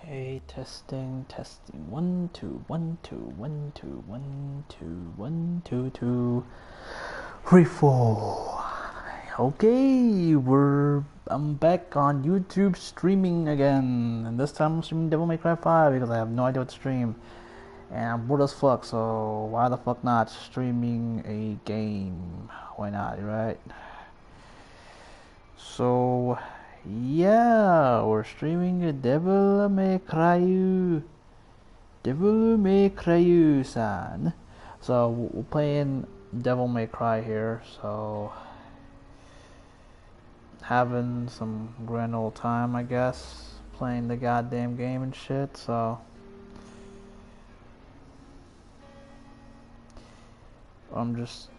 Okay, testing. 1 2 1 2 1 2 1 2 1 2 2 3 4. Okay, I'm back on YouTube streaming again, and this time I'm streaming Devil May Cry 5 because I have no idea what to stream, and I'm bored as fuck. So why the fuck not streaming a game? Why not, right? So yeah, we're streaming a Devil May Cry. Devil May Cry-san. So we're playing Devil May Cry here. So having some grand old time, I guess, playing the goddamn game and shit. So I'm just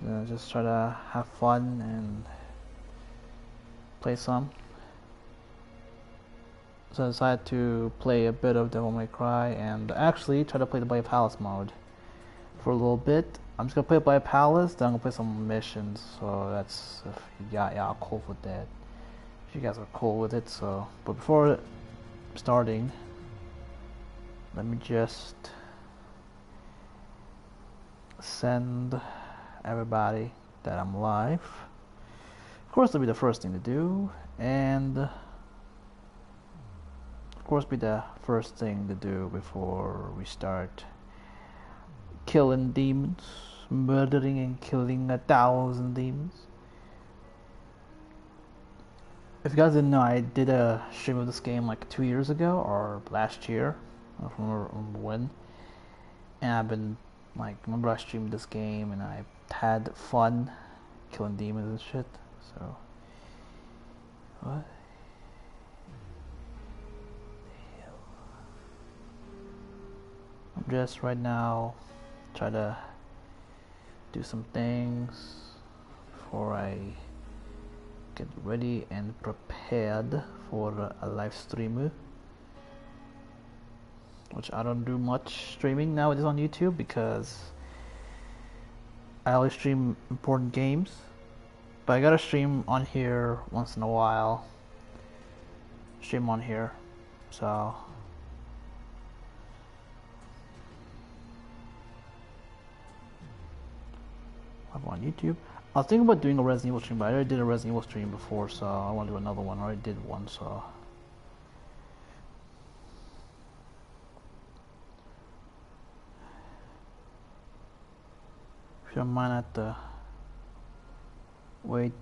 try to have fun and play some. So I decided to play a bit of Devil May Cry and actually try to play the Blade Palace mode for a little bit. I'm just gonna play Blade Palace, then I'm gonna play some missions. So that's if y'all cool with that. If you guys are cool with it. So, but before starting, let me just send everybody that I'm live. Of course, that'll be the first thing to do, and of course, be the first thing to do before we start killing demons, murdering and killing 1,000 demons. If you guys didn't know, I did a stream of this game like 2 years ago or last year. I don't remember when. And I've been like, remember I streamed this game and I had fun killing demons and shit. So, what? I'm just right now try to do some things before I get ready and prepared for a live stream, which I don't do much streaming nowadays on YouTube because I always stream important games, but I gotta stream on here once in a while. Stream on here, so I'm on YouTube. I was thinking about doing a Resident Evil stream, but I already did a Resident Evil stream before, so I want to do another one. I already did one, so. If you don't mind, I have to wait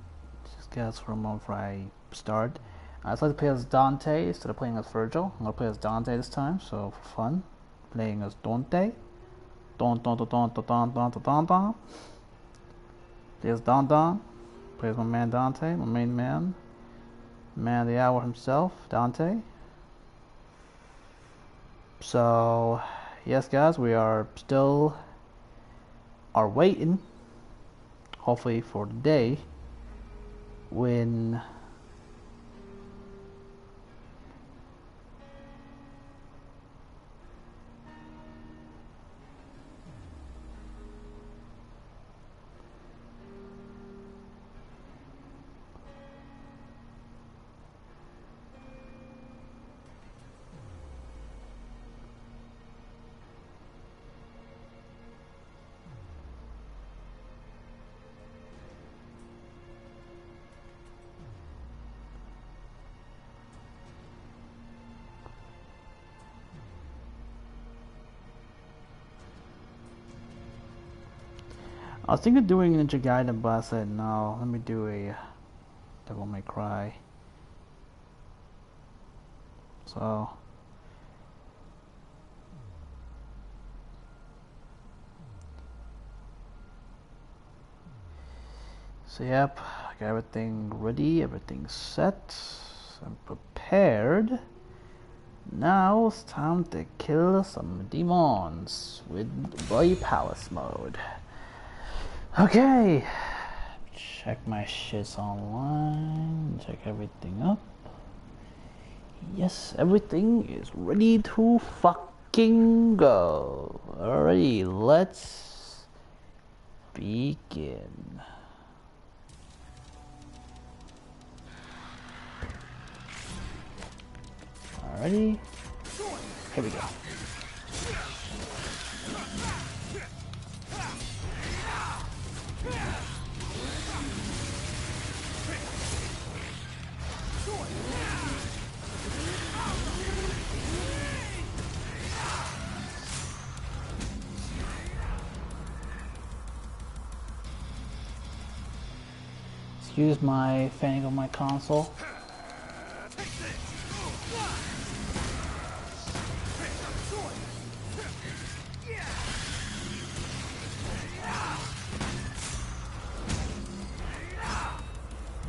Just guys for a moment before I start. I like to play as Dante instead of playing as Virgil. I'm gonna play as Dante this time, so for fun. Playing as Dante. Don don don don don don don don don. Play as Don Don. Play as my man Dante, my main man. Man of the hour himself, Dante. So yes guys, we are waiting, hopefully for the day when I was thinking of doing Ninja Gaiden, but I said no, let me do a Devil May Cry. So yep, I got everything ready, everything's set, I'm prepared. Now it's time to kill some demons with Boy Palace mode. Okay, check my shits online, check everything up. Yes, everything is ready to fucking go. Alrighty, let's begin. Alrighty, here we go. Excuse my fanning of my console.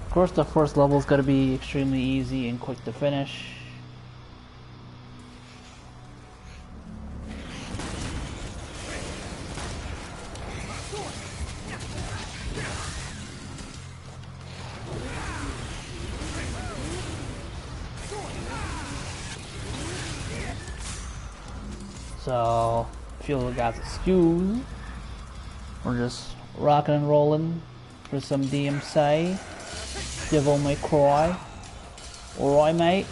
Of course, the first level is going to be extremely easy and quick to finish. So, if you guys excuse, we're just rocking and rolling for some DMC. Devil May Cry. Alright mate,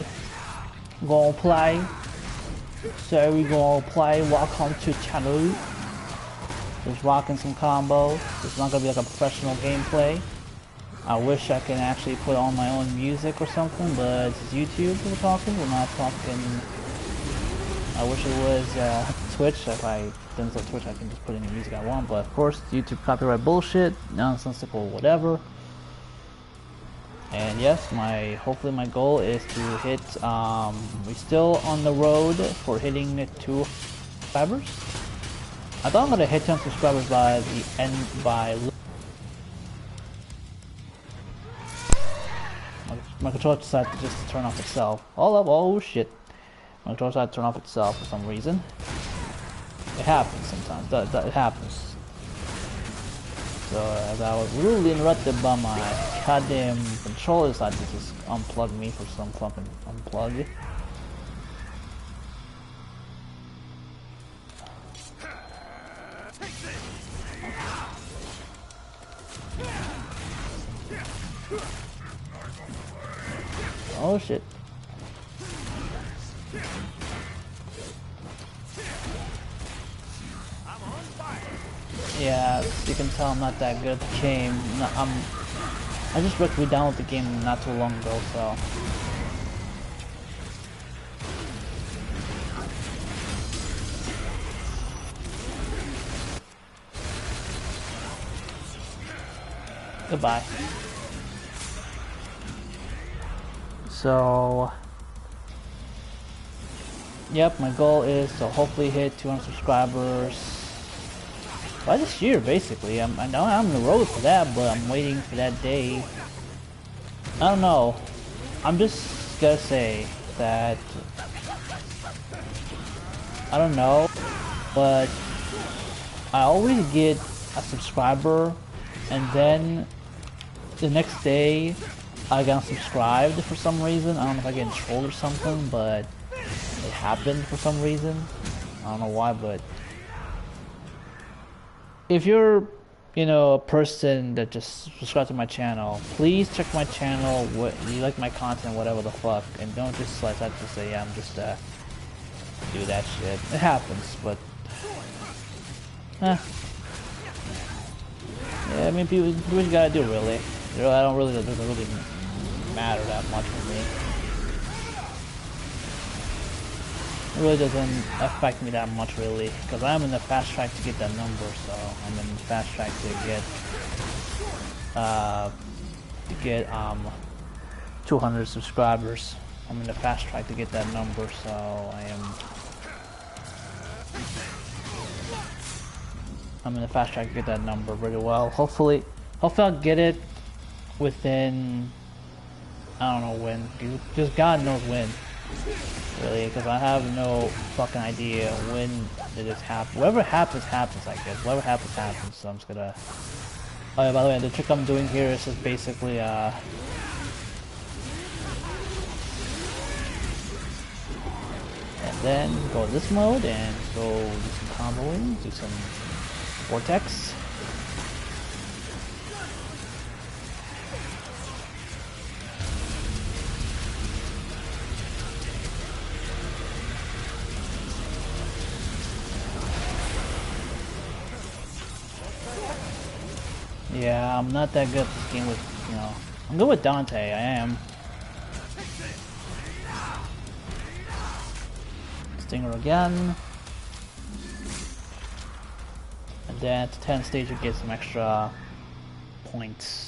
gonna play. So we gonna play. Welcome to channel. Just rocking some combos. It's not gonna be like a professional gameplay. I wish I could actually put on my own music or something, but it's YouTube we're talking. We're not talking. I wish it was Twitch. If I didn't say Twitch, I can just put any music I want. But of course, YouTube copyright bullshit, nonsensical, whatever. And yes, hopefully my goal is to hit. We're still on the road for hitting 2 subscribers. I thought I'm gonna hit 10 subscribers by the end. My controller decided to just turn off itself. Oh shit! My controller decided to turn off itself for some reason. It happens sometimes. It happens. So as I was rudely interrupted by my goddamn controller, decided to just unplug me for some fucking unplug. Oh shit. Yeah, you can tell I'm not that good at the game. No, I just re-downloaded the game not too long ago, so. Goodbye. So, yep, my goal is to hopefully hit 200 subscribers by this year, basically. I know I'm on the road for that, but I'm waiting for that day. I don't know. I'm just gonna say that I don't know, but I always get a subscriber, and then the next day I got unsubscribed for some reason. I don't know if I get trolled or something, but it happened for some reason. I don't know why, but if you're, you know, a person that just subscribes to my channel, please check my channel. What you like my content, whatever the fuck, and don't just like that to say, yeah, I'm just do that shit. It happens, but yeah, I mean, people, what you gotta do, really. You know, it doesn't really matter that much for me. It really doesn't affect me that much, really, because I'm in the fast track to get that number. So I'm in the fast track to get 200 subscribers. I'm in the fast track to get that number, so I'm in the fast track to get that number pretty well. Hopefully I'll get it within, I don't know when, just God knows when, really, because I have no fucking idea when it just happens. Whatever happens, happens, I guess. Whatever happens, happens, so I'm just gonna... Oh yeah, by the way, the trick I'm doing here is just basically, and then go this mode and go do some comboing, do some vortex. Yeah, I'm not that good at this game with, you know, I'm good with Dante, I am. Stinger again. And then at the 10th stage you get some extra points.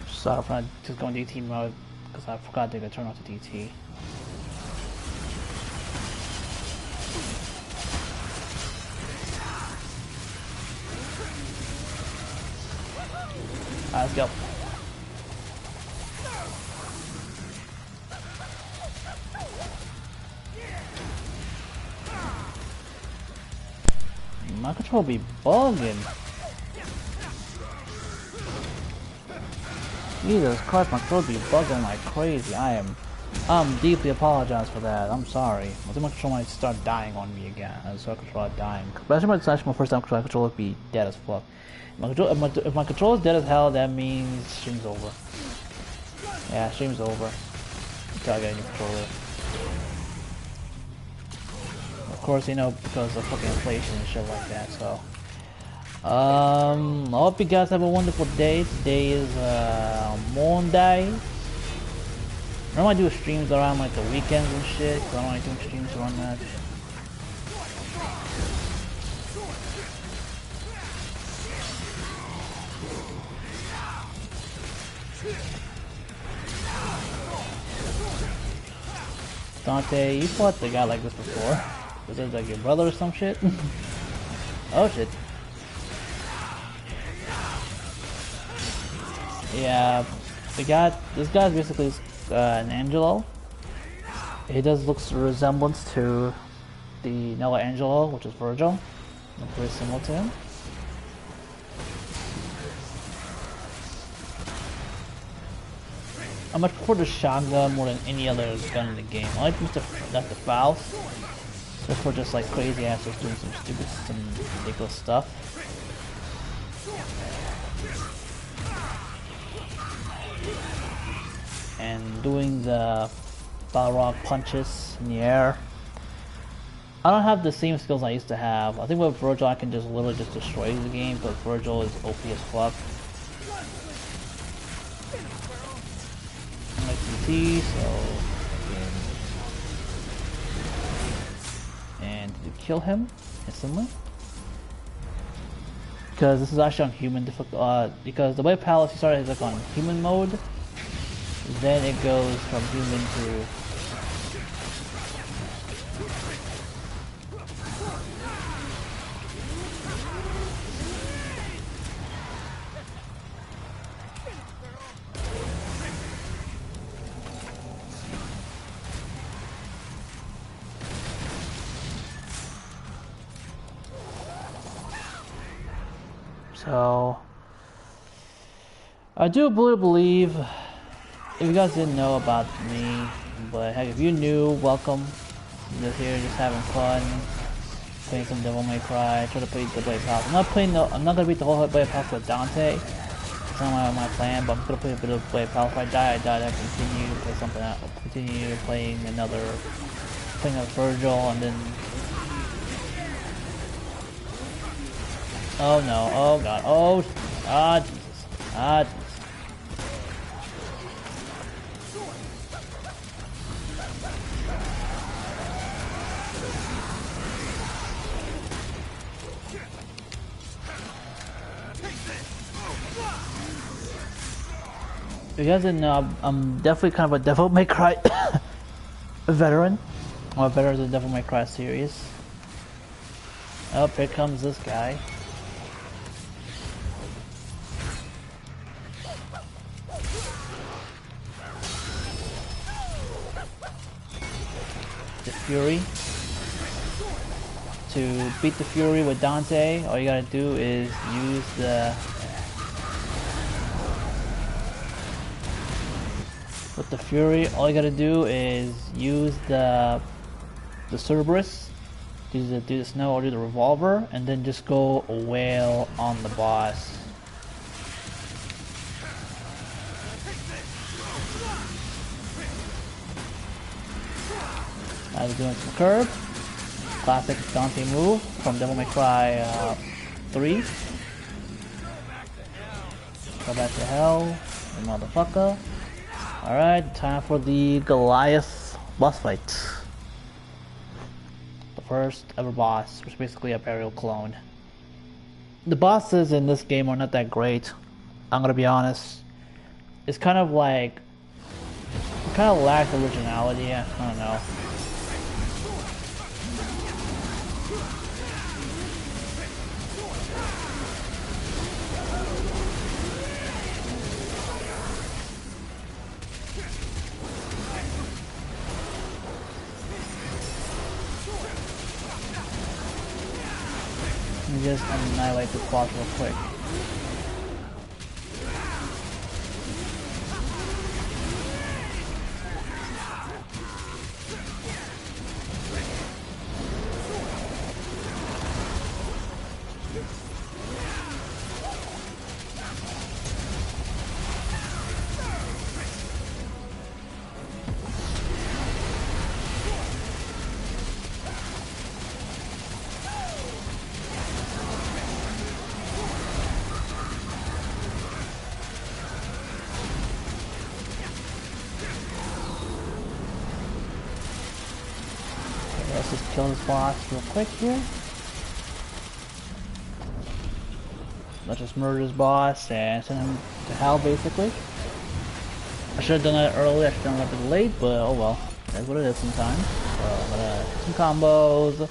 Sorry for not just going DT mode, because I forgot to turn off the DT. Alright, let's go. My control be bugging. Jesus Christ, my control be bugging like crazy. I'm deeply apologize for that. I'm sorry. I think my control might start dying on me again. So I control dying. But actually, my first time control would be dead as fuck. If my control is dead as hell, that means stream's over. Yeah, stream's over. Until I get a new controller. Of course, you know, because of fucking inflation and shit like that, so. I hope you guys have a wonderful day. Today is Monday. I normally do streams around like the weekends and shit, because I don't like doing streams around that. Dante, you fought the guy like this before. Was it like your brother or some shit? Oh shit. Yeah, this guy's basically an Angelo. He does looks resemblance to the Nella Angelo, which is Virgil. Looks very similar to him. I much prefer the shotgun more than any other gun in the game. I like the Faust, just for just like crazy asses doing some ridiculous stuff. And doing the Balrog punches in the air. I don't have the same skills I used to have. I think with Virgil I can just literally just destroy the game, but Virgil is OP as fuck. Like CT, so and to kill him instantly. Because this is actually on human difficult. Because the way Palace you started is like on human mode, then it goes from human to. So, I do believe, if you guys didn't know about me, but heck, if you knew, welcome. Just here, just having fun, playing some Devil May Cry, try to play the Blade House. I'm not gonna beat the whole Blade House with Dante. It's not my plan, but I'm just gonna play a bit of Blade House. If I die, I die. I continue to play something else. Continue playing a Virgil, and then. Oh no, oh god, oh, Jesus, Jesus. If you guys didn't know, I'm definitely kind of a Devil May Cry veteran. I'm a veteran of the Devil May Cry series. Oh, here comes this guy. Fury. To beat the Fury with Dante, all you gotta do is use with the Fury, all you gotta do is use the Cerberus, do the snow or do the revolver, and then just go wail on the boss. I was doing some curve, classic Dante move from Devil May Cry 3. Go back to hell, you motherfucker. Alright, time for the Goliath boss fight. The first ever boss, which is basically a burial clone. The bosses in this game are not that great, I'm gonna be honest. It's kind of like, it kind of lacks originality, I don't know. Just annihilate the boss real quick. Let's just kill this boss real quick here. Let's just murder this boss and send him to hell, basically. I should have done that earlier, I should have done it a bit late, but oh well. That's what it is sometimes. So I'm gonna hit some combos,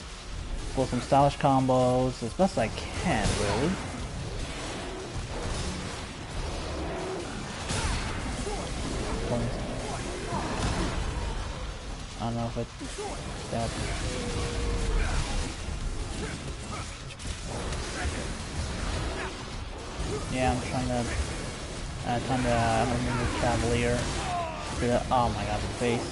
pull some stylish combos as best I can, really. I don't know if it's that. Yeah, I'm trying to remove Cavalier. Oh my god, the face.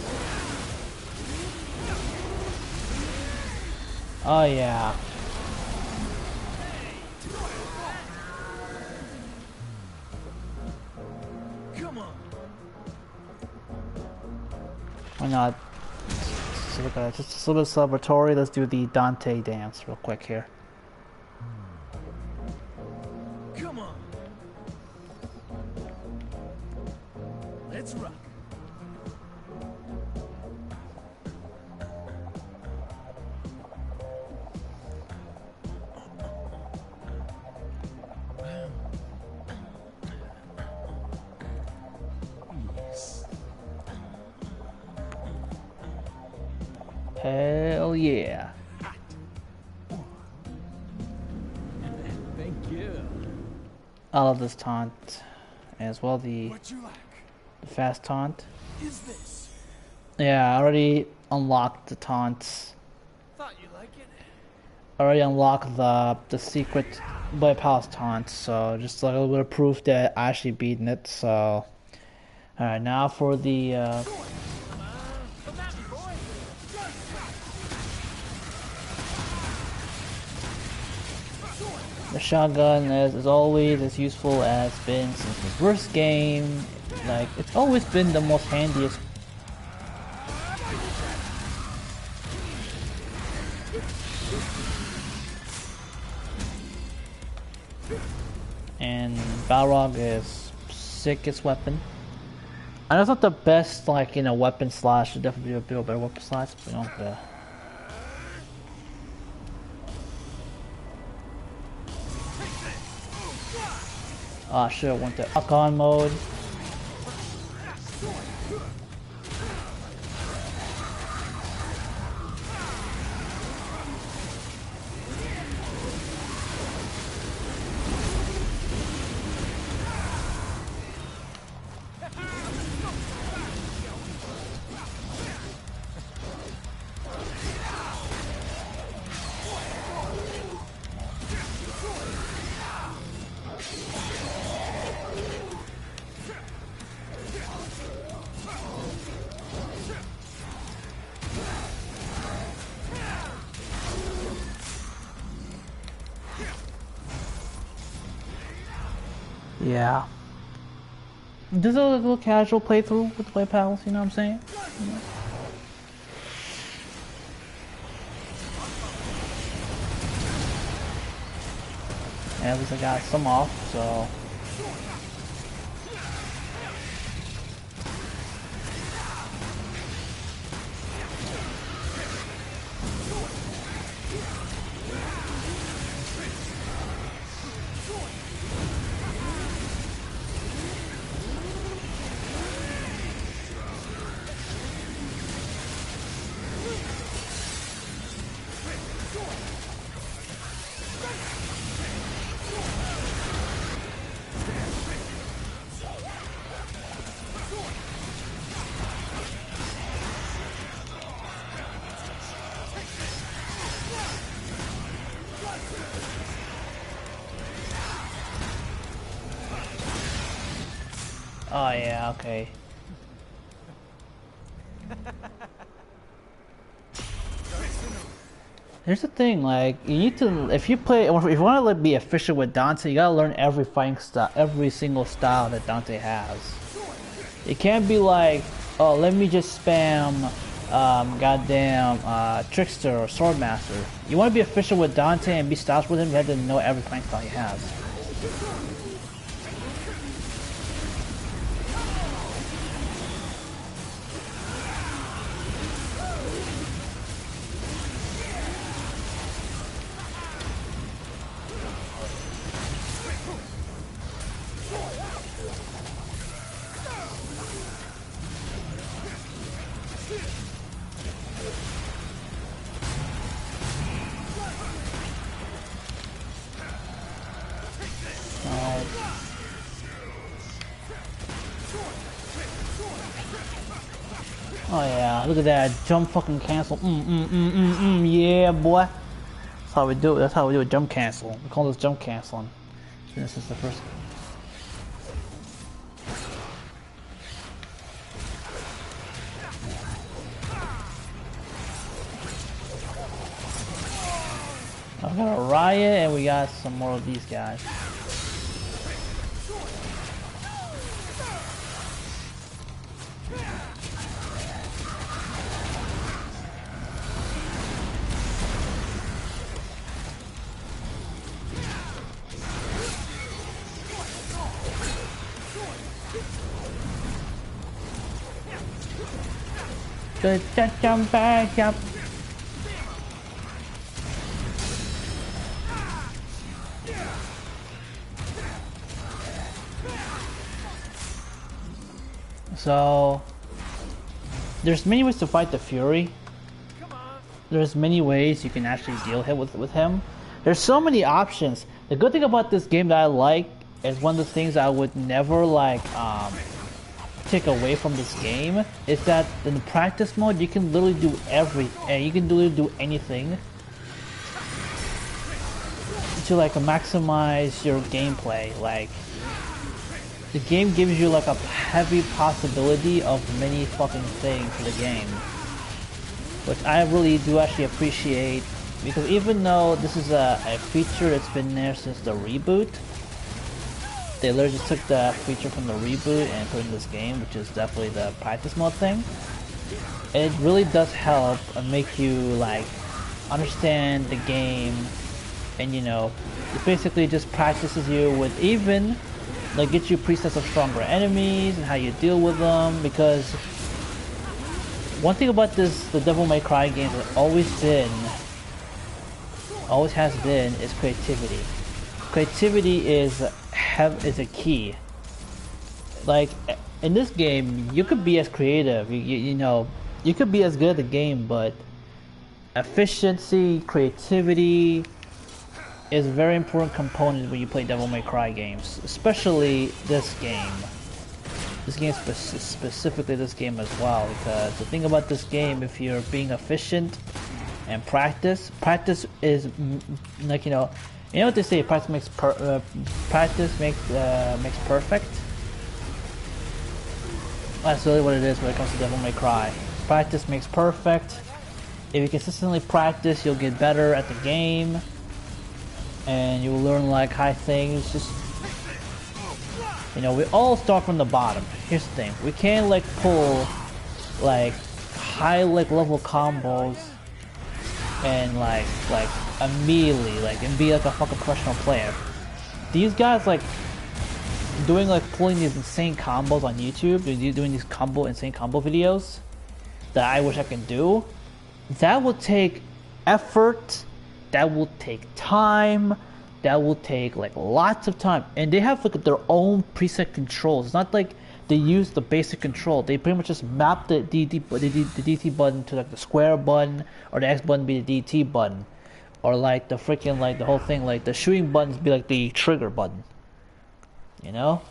Oh yeah. Come on. Why not? Just a little celebratory. Let's do the Dante dance real quick here. Come on. Let's rock. Yes. Hell yeah. Thank you. I love this taunt. As well the What you like? fast taunt. Is this? Yeah, I already unlocked the taunts. Thought you like it. I already unlocked the secret Blade Palace taunt, so just like a little bit of proof that I actually beaten it, so alright, now for the the shotgun is as always as useful as it's been since the first game. Like, it's always been the most handiest. And Balrog is sickest weapon. I know it's not the best, like, you know, weapon slash. Should definitely be a better weapon slash, but you know, I should have went to lock-on mode. Yeah. This is a little casual playthrough with Blade Palace, you know what I'm saying? Yeah. At least I got some off, so... Oh yeah, okay. Here's the thing, like, you need to, if you want to like be efficient with Dante, you gotta learn every fighting style, every single style that Dante has. It can't be like, oh, let me just spam, goddamn, Trickster or Swordmaster. You want to be efficient with Dante and be stylish with him, you have to know every fighting style he has. Oh yeah, look at that jump fucking cancel. Yeah, boy. That's how we do it. That's how we do a jump cancel. We call this jump canceling. This is the first. I got a riot, and we got some more of these guys. Good jump back up. So there's many ways to fight the Fury. There's many ways you can actually deal with him. There's so many options. The good thing about this game that I like is one of the things I would never like take away from this game is that in the practice mode you can literally do everything. You can literally do anything to like maximize your gameplay. Like the game gives you like a heavy possibility of many fucking things in the game, which I really do actually appreciate, because even though this is a feature that's been there since the reboot, they literally just took the feature from the reboot and put it in this game, which is definitely the practice mode thing. It really does help and make you like understand the game, and you know, it basically just practices you with even like get you presets of stronger enemies and how you deal with them. Because one thing about the Devil May Cry games has always has been is creativity. Creativity is a key. Like in this game, you could be as creative. You know, you could be as good at the game, but efficiency, creativity is a very important component when you play Devil May Cry games, especially this game. This game, specifically this game as well, because the thing about this game, if you're being efficient and practice is like, you know what they say, practice makes perfect. That's really what it is when it comes to Devil May Cry. Practice makes perfect. If you consistently practice, you'll get better at the game, and you'll learn like high things. Just, you know, we all start from the bottom. Here's the thing: we can't like pull like high like level combos and like immediately and be like a fucking professional player. These guys like doing like pulling these insane combos on YouTube, doing these insane combo videos that I wish I could do. That will take effort, that will take time, that will take like lots of time, and they have like their own preset controls. It's not like they use the basic control. They pretty much just map the DT button to like the square button, or the X button be the DT button, or like the freaking like the whole thing, like the shooting buttons be like the trigger button. You know?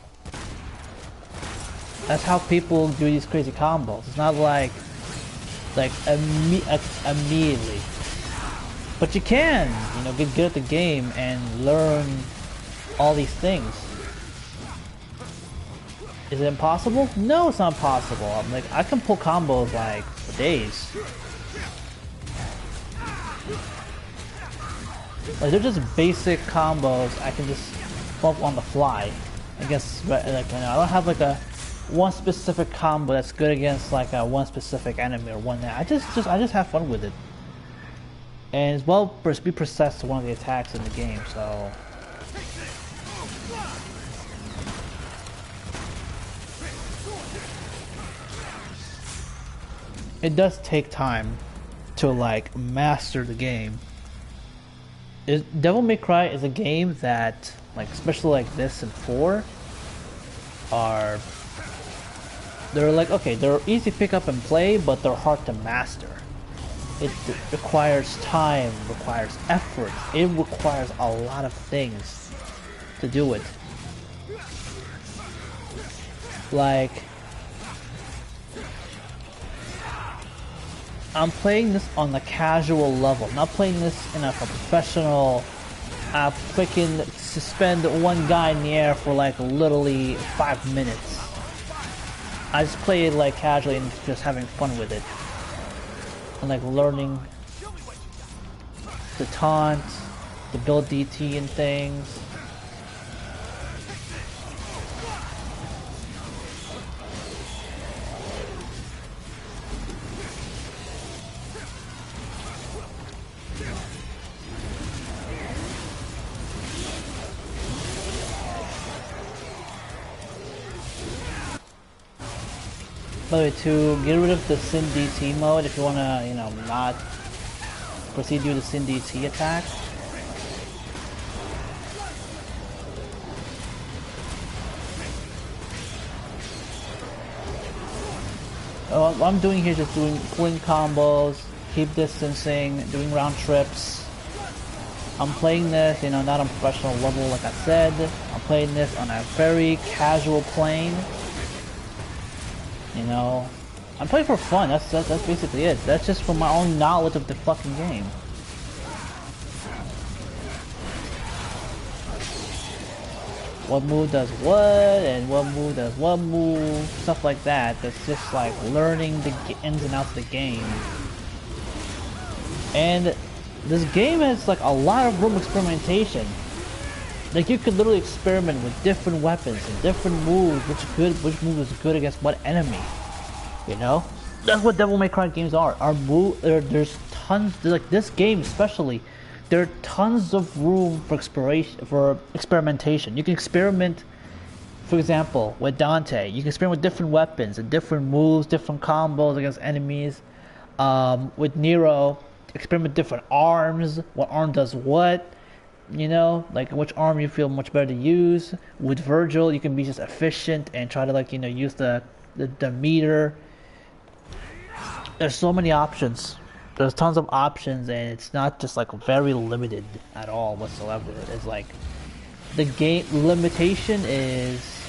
That's how people do these crazy combos. It's not like immediately. But you can, you know, get good at the game and learn all these things. Is it impossible? No, it's not possible. I'm like, I can pull combos like for days. Like they're just basic combos I can just bump on the fly. I guess like, you know, I don't have like a one specific combo that's good against like a one specific enemy or one that I just have fun with it. And as well, be precise to one of the attacks in the game, so it does take time to like master the game. Devil May Cry is a game that, like, especially like this and 4, they're like, okay, they're easy to pick up and play, but they're hard to master. It requires time, requires effort, it requires a lot of things to do it. Like, I'm playing this on the casual level, not playing this in a professional, freaking suspend one guy in the air for like literally 5 minutes. I just play it like casually and just having fun with it. And like learning the taunt, to build DT and things. By the way, to get rid of the Sin DT mode, if you wanna, you know, not proceed to do the Sin DT attack. What I'm doing here is just doing pulling combos, keep distancing, doing round trips. I'm playing this, you know, not on professional level like I said. I'm playing this on a very casual plane. You know, I'm playing for fun. That's basically it. That's just for my own knowledge of the fucking game. What move does what, and what move does what move, stuff like that. That's just like learning the ins and outs of the game. And this game has like a lot of room for experimentation. Like you could literally experiment with different weapons and different moves, which move is good against what enemy. You know, that's what Devil May Cry games are. There's tons. Like this game especially, there are tons of room for experimentation. You can experiment, for example, with Dante. You can experiment with different weapons and different moves, different combos against enemies. With Nero, experiment with different arms. What arm does what? You know, like which arm you feel much better to use. With Virgil, you can be just efficient and try to, like, you know, use the meter. There's so many options. There's tons of options, and it's not just like very limited at all whatsoever. It's like the game limitation is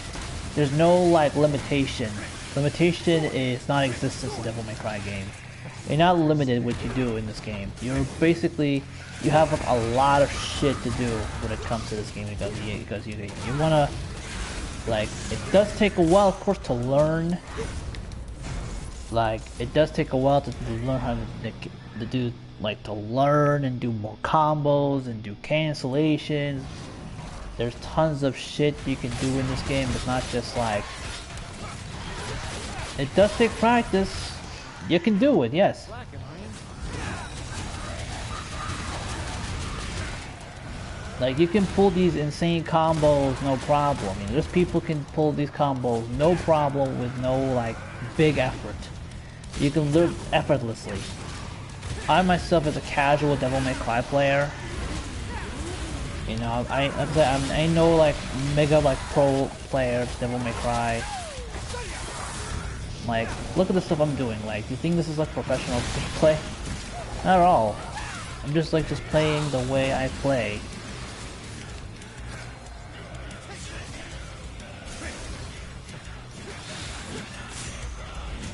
there's no like limitation. Limitation is non-existence in Devil May Cry game. You're not limited what you do in this game. You're basically you have like a lot of shit to do when it comes to this game because you wanna, like, it does take a while, of course, to learn. Like, it does take a while to learn how to do, like, to learn and do more combos and do cancellations. There's tons of shit you can do in this game. It's not just like, it does take practice. You can do it, yes. Like, you can pull these insane combos no problem. You know, there's people can pull these combos no problem with no, like, big effort. You can live effortlessly. I myself, as a casual Devil May Cry player, you know, I know, like, mega, like, pro player Devil May Cry. Like, look at the stuff I'm doing. Like, you think this is like professional gameplay? Not at all. I'm just playing the way I play.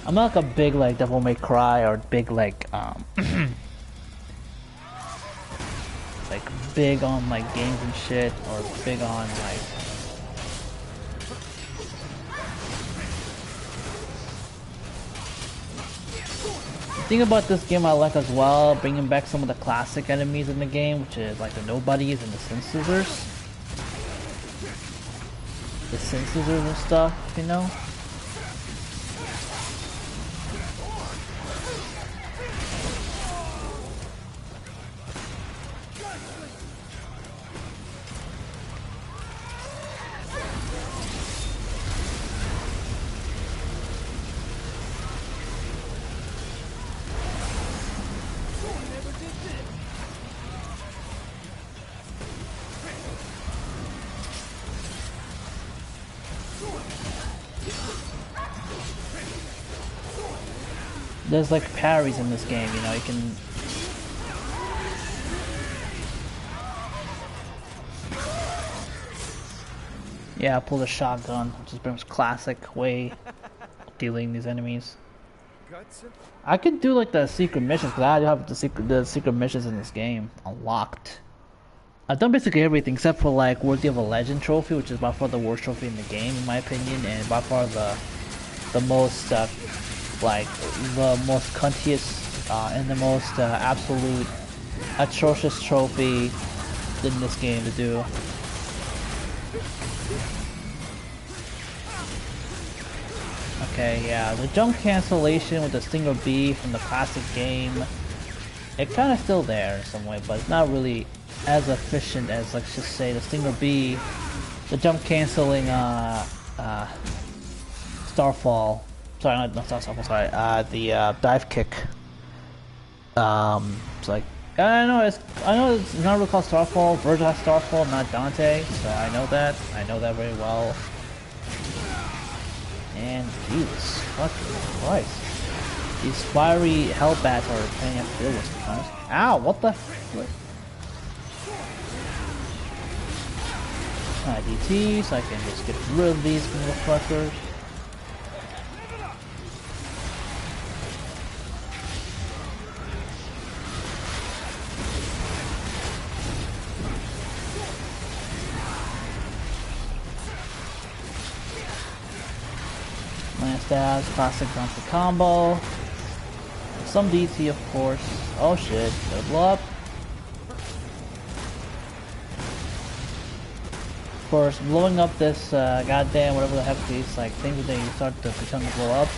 I'm not like a big like Devil May Cry or big like like big on like games and shit, or big on like the thing about this game I like as well, bringing back some of the classic enemies in the game, which is like the Nobodies and the Sin Scissors. The Sin Scissors and stuff, you know? There's like parries in this game, you know, you can... Yeah, I pull the shotgun, which is pretty much classic way of dealing these enemies. I could do like the secret missions, because I do have the secret missions in this game unlocked. I've done basically everything except for like Worthy of a Legend trophy, which is by far the worst trophy in the game in my opinion, and by far the most like the most cuntiest and the most absolute atrocious trophy in this game to do. Okay, yeah, the jump cancellation with the Stinger B from the classic game, it kind of still there in some way, but it's not really as efficient as, let's just say, the Stinger B, the jump canceling Starfall. Sorry, not Starfall. Sorry, the dive kick. It's like I know it's not really called Starfall. Virgil has Starfall, not Dante, so I know that very well. And Jesus fucking Christ, these fiery hellbats are playing up field with sometimes. Ow! What the? DT, so I can just get rid of these motherfuckers. Lance dash, classic Dante combo. Some DT, of course. Oh shit, gonna blow up. Of course, blowing up this goddamn whatever the heck these like things that you start to pretend to blow up.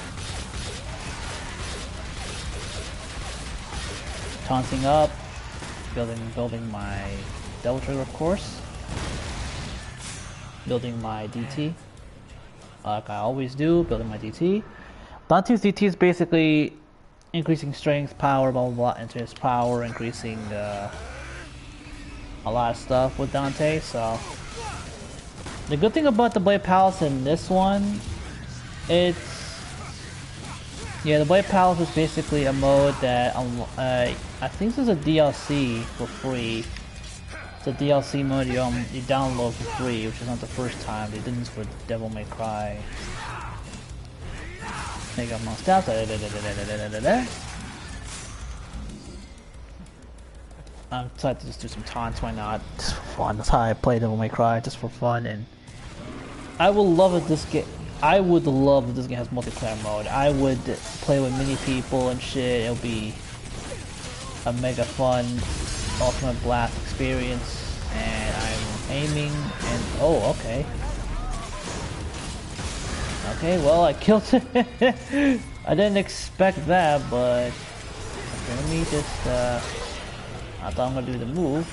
Taunting up, building my Devil Trigger, of course. Building my DT. Like I always do, building my DT. Dante's DT is basically increasing strength, power, blah blah blah, into his power, increasing a lot of stuff with Dante, so the good thing about the Blade Palace in this one, the Blade Palace is basically a mode that I think this is a DLC for free. It's a DLC mode you download for free, which is not the first time. They did this for Devil May Cry. They got more stats. I'm excited to just do some taunts, why not? Just for fun. That's how I play Devil May Cry, just for fun. And I would love if this game has multiplayer mode. I would play with many people and shit. It'll be a mega fun ultimate blast experience. And I'm aiming and oh, okay. Okay, well I killed it. I didn't expect that, but okay, let me just I thought I'm gonna do the move.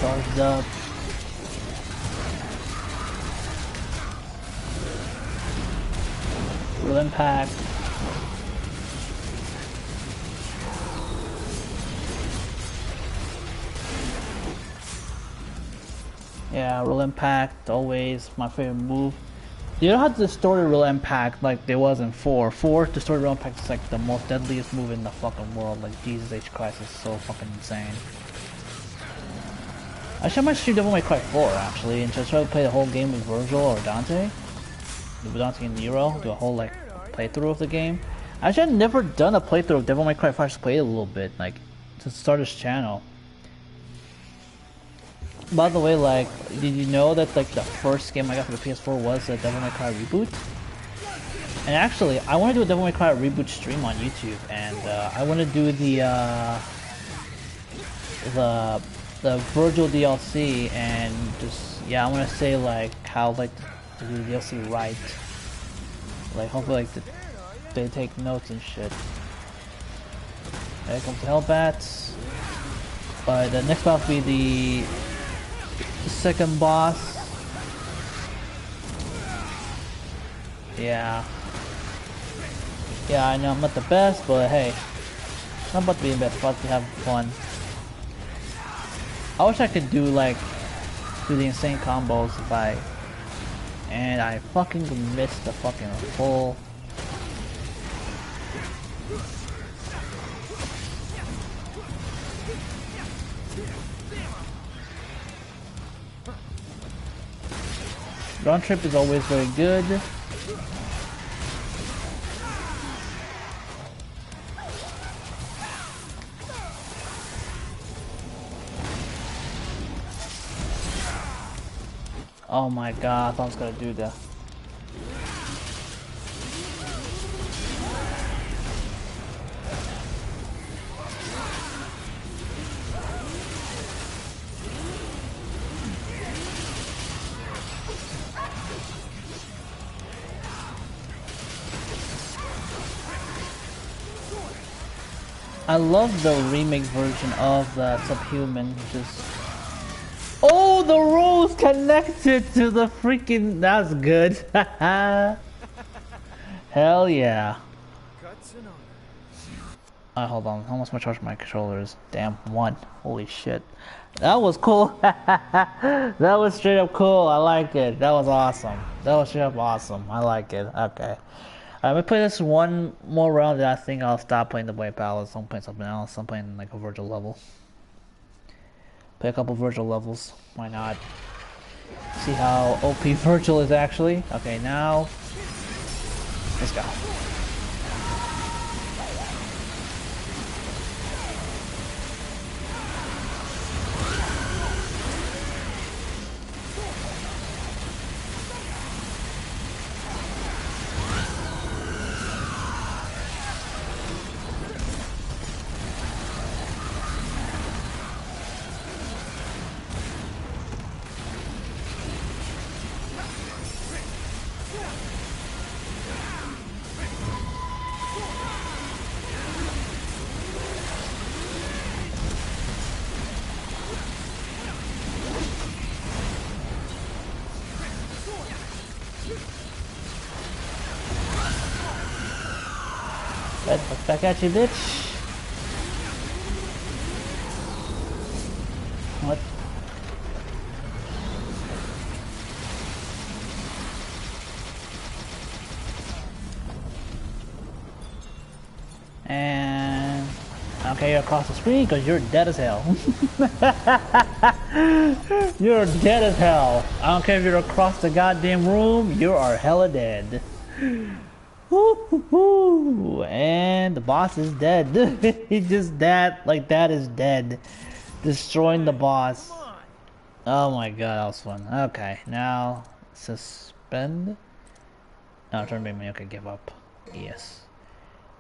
Charged up. Real impact. Yeah, real impact, always my favorite move. You don't have to distort real impact like there was in 4. 4, distort real impact is like the most deadliest move in the fucking world. Like Jesus H Christ, is so fucking insane. Actually, I might stream Devil May Cry 4 actually, and just try to play the whole game with Virgil or Dante. With Dante and Nero, do a whole like playthrough of the game. Actually, I've never done a playthrough of Devil May Cry 5. I just played it a little bit, like to start this channel. By the way, like, did you know that like the first game I got for the PS4 was a Devil May Cry reboot? And actually, I want to do a Devil May Cry reboot stream on YouTube, and I want to do the Virgil DLC, and just I want to say like how like to do the DLC right. Like hopefully like they take notes and shit. There comes the Hellbats. But the next boss will be the second boss. Yeah, I know I'm not the best, but hey, I'm about to be the best. About to have fun. I wish I could do the insane combos if I fucking missed the fucking full. Round trip is always very good. Oh my god, I thought I was gonna do that. I love the remake version of the Subhuman, just... Oh, the rose connected to the freaking... That's good. Hell yeah. Hold on. How much am I charging my controllers? Damn, 1. Holy shit. That was cool. That was straight up cool. I like it. That was awesome. That was straight up awesome. I like it. Okay. I'm gonna play this one more round, and I think I'll stop playing the White Palace. I'm playing something else. I'm playing like a virtual level. Play a couple virtual levels. Why not? See how OP virtual is actually. Okay, now let's go. Back at you, bitch. What? And okay, you're across the screen because you're dead as hell. You're dead as hell. I don't care if you're across the goddamn room, you are hella dead. Woo-hoo-hoo. And the boss is dead. He just that is dead. Destroying the boss. Oh my god, that was fun. Okay, now suspend. No, turn menu. Okay, give up. Yes.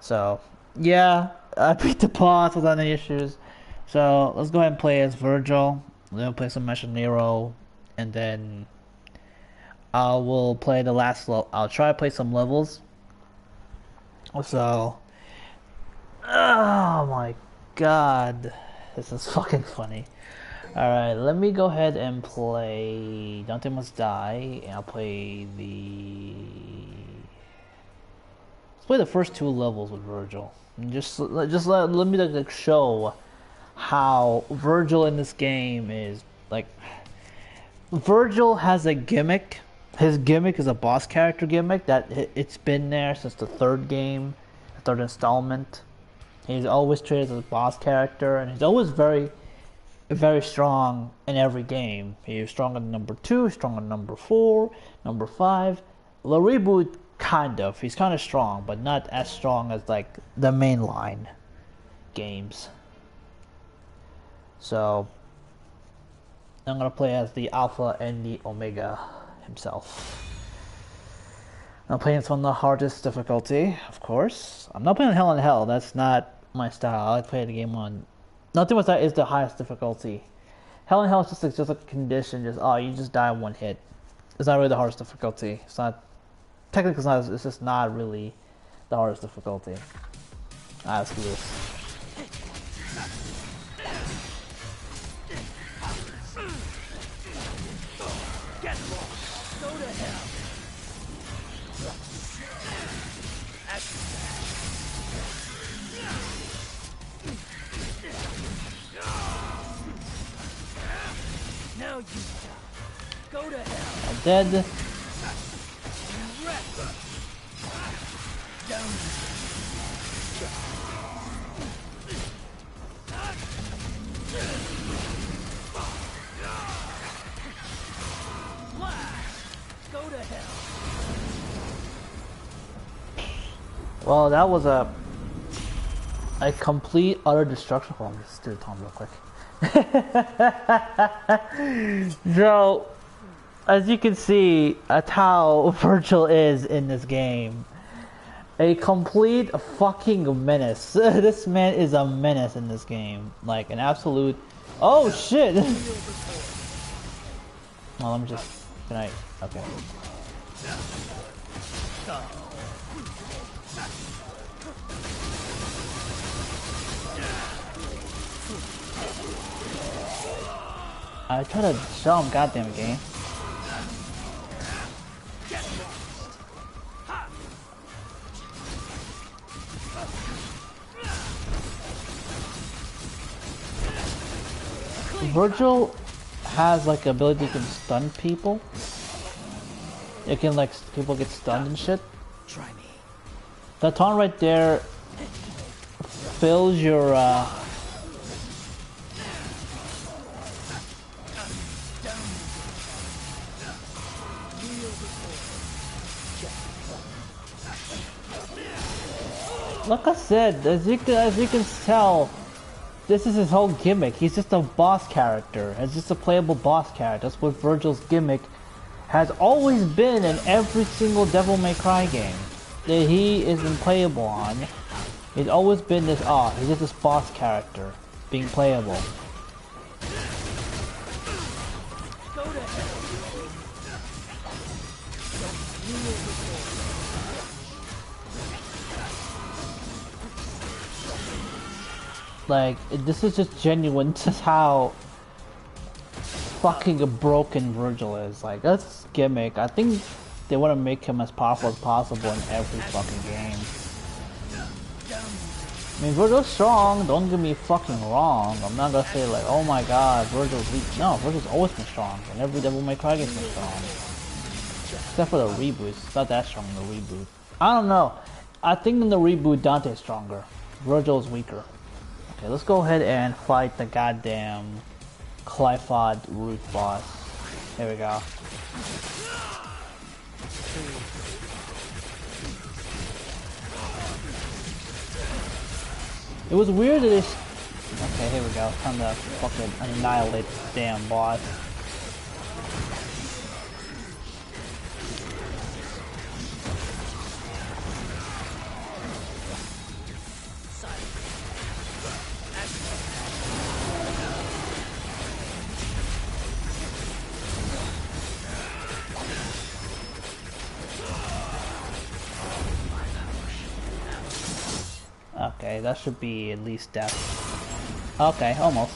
So yeah, I beat the boss without any issues. So let's go ahead and play as Virgil. Then play some Mesh of Nero, and then I will play the last level. I'll try to play some levels. So, oh my god, this is fucking funny. Alright, let me go ahead and play Dante Must Die, and I'll play let's play the first 2 levels with Virgil. And just let me like show how Virgil in this game is, like, Virgil has a gimmick. His gimmick is a boss character gimmick that it's been there since the 3rd game, the 3rd installment. He's always treated as a boss character, and he's always very, very strong in every game. He's strong in number 2, strong in number 4, number 5. The reboot, kind of. He's kind of strong, but not as strong as like the mainline games. So I'm gonna play as the Alpha and the Omega himself. I'm playing this on the hardest difficulty, of course. I'm not playing Hell in Hell. That's not my style. I like to play the game on. Nothing with that is the highest difficulty. Hell in Hell is just a condition. You just die in 1 hit. It's not really the hardest difficulty. It's not technically. It's not. It's just not really the hardest difficulty. Let's do this. Now you go to hell. I'm dead. Down. Go Well, that was a complete utter destruction. Hold on, let's do the time real quick. So, as you can see, that's how Virgil is in this game. A complete fucking menace. This man is a menace in this game. Like an absolute... Oh shit! Well, let me just... Can I... Okay. I try to show him, goddamn game. Virgil has like the ability to stun people. It can like people get stunned and shit. Try me. That taunt right there fills your like I said, as you can tell, this is his whole gimmick. He's just a boss character. It's just a playable boss character. That's what Virgil's gimmick has always been in every single Devil May Cry game that he is playable on. It's always been this, he's just this boss character being playable. Go to hell. Like, this is just genuine. This is how fucking broken Virgil is. Like, that's gimmick. I think they want to make him as powerful as possible in every fucking game. I mean, Virgil's strong, don't get me fucking wrong. I'm not gonna say like, oh my god, Virgil's weak. No, Virgil's always been strong, and every Devil May Cry game's been strong. Except for the reboots. It's not that strong in the reboot. I don't know. I think in the reboot, Dante's stronger. Virgil's weaker. Okay, let's go ahead and fight the goddamn Clifford root boss. Here we go. It was weird that they... Okay, here we go. Time to fucking annihilate this damn boss. Okay, that should be at least death. Okay, almost.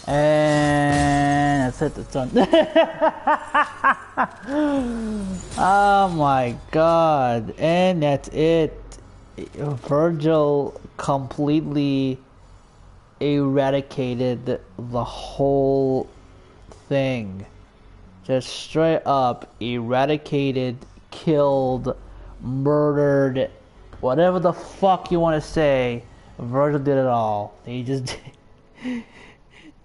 And that's it, it's done. Oh my god, and that's it. Virgil completely eradicated the whole thing. Just straight up eradicated, killed, murdered, whatever the fuck you want to say. Virgil did it all. He just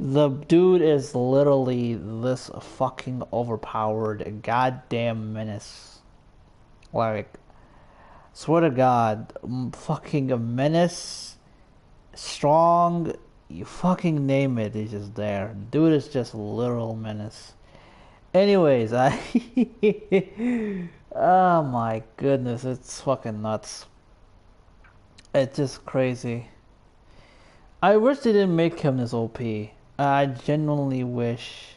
the dude is literally this fucking overpowered goddamn menace. Like, swear to God, fucking a menace. Strong, you fucking name it, he's just there. Dude is just literal menace. Anyways, oh my goodness, it's fucking nuts. It's just crazy. I wish they didn't make him this OP. I genuinely wish.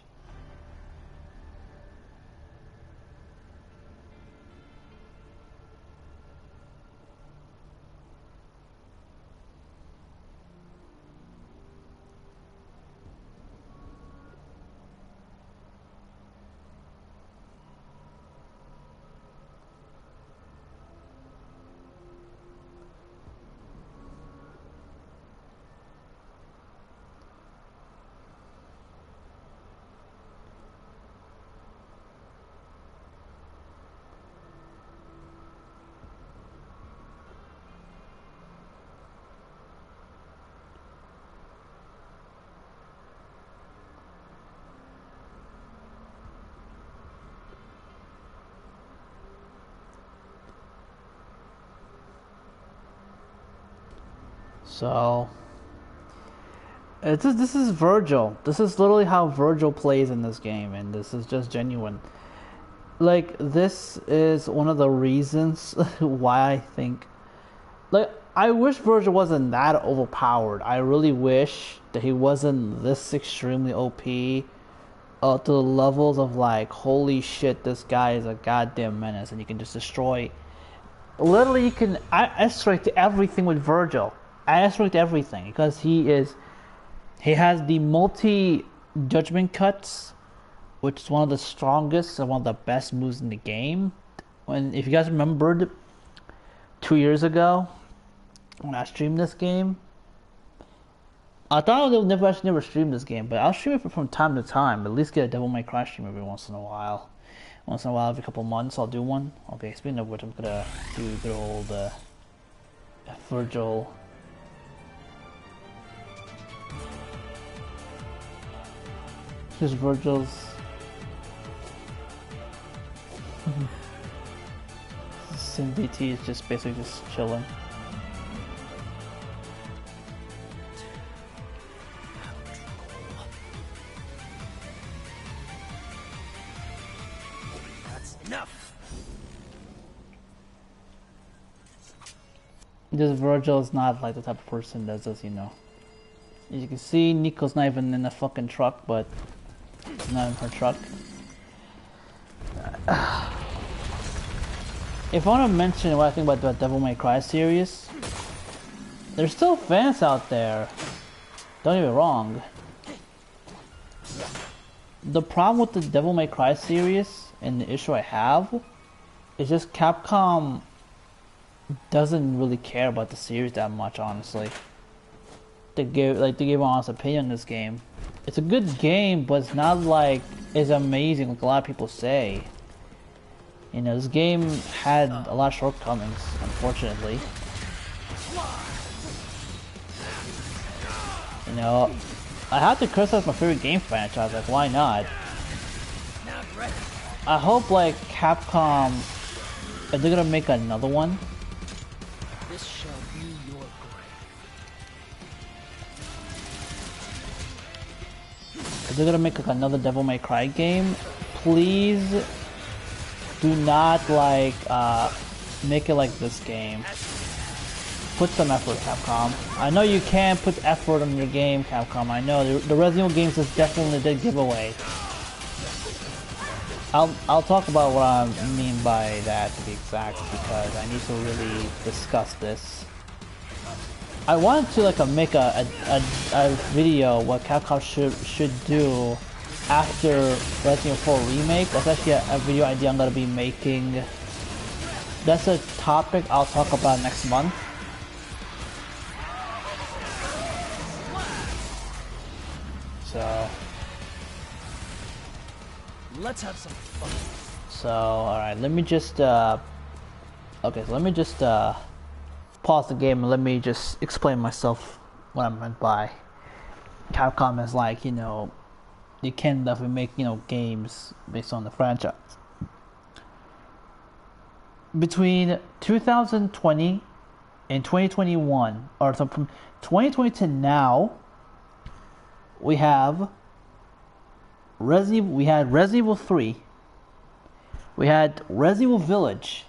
So this is Virgil. This is literally how Virgil plays in this game, and this is just genuine. Like, this is one of the reasons why I think, like, I wish Virgil wasn't that overpowered. I really wish that he wasn't this extremely OP, to the levels of like, holy shit, this guy is a goddamn menace, and you can just destroy. Literally, I extract everything with Virgil. I extract everything because he has the multi judgment cuts, which is one of the strongest and one of the best moves in the game. If you guys remembered, 2 years ago when I streamed this game, I thought I would never stream this game, but I'll stream it from time to time. At least get a Devil May Cry stream every once in a while. Once in a while, every couple months, I'll do one. Okay, speaking of which, I'm gonna do good old Virgil. Here's Virgil's. Sin BT is just basically just chilling. Just Virgil is not like the type of person that does, you know. As you can see, Nico's not even in a fucking truck, but not in her truck. If I want to mention what I think about the Devil May Cry series, there's still fans out there. Don't get me wrong. The problem with the Devil May Cry series, and the issue I have, is just Capcom doesn't really care about the series that much, honestly. To give an honest opinion on this game. It's a good game, but it's not like it's amazing like a lot of people say. You know, this game had a lot of shortcomings, unfortunately. You know, I have to criticize my favorite game franchise, like why not? I hope like Capcom, if they're gonna make another one, This shall be your grave. if they're gonna make like another Devil May Cry game, please do not like make it like this game. Put some effort, Capcom. I know you can put effort on your game, Capcom. I know the Resident Evil games is definitely the giveaway. I'll talk about what I mean by that to be exact, because I need to really discuss this. I wanted to like make a video what Capcom should do after Resident Evil 4 remake. That's actually a video idea I'm gonna be making. That's a topic I'll talk about next month. So Let's have some fun. So, alright, let me just, okay, so let me just, pause the game and let me just explain myself what I meant by Capcom is like, you know, you can definitely make, you know, games based on the franchise. Between 2020 and 2021, or so from 2020 to now, we had Resident Evil 3. We had Resident Evil Village.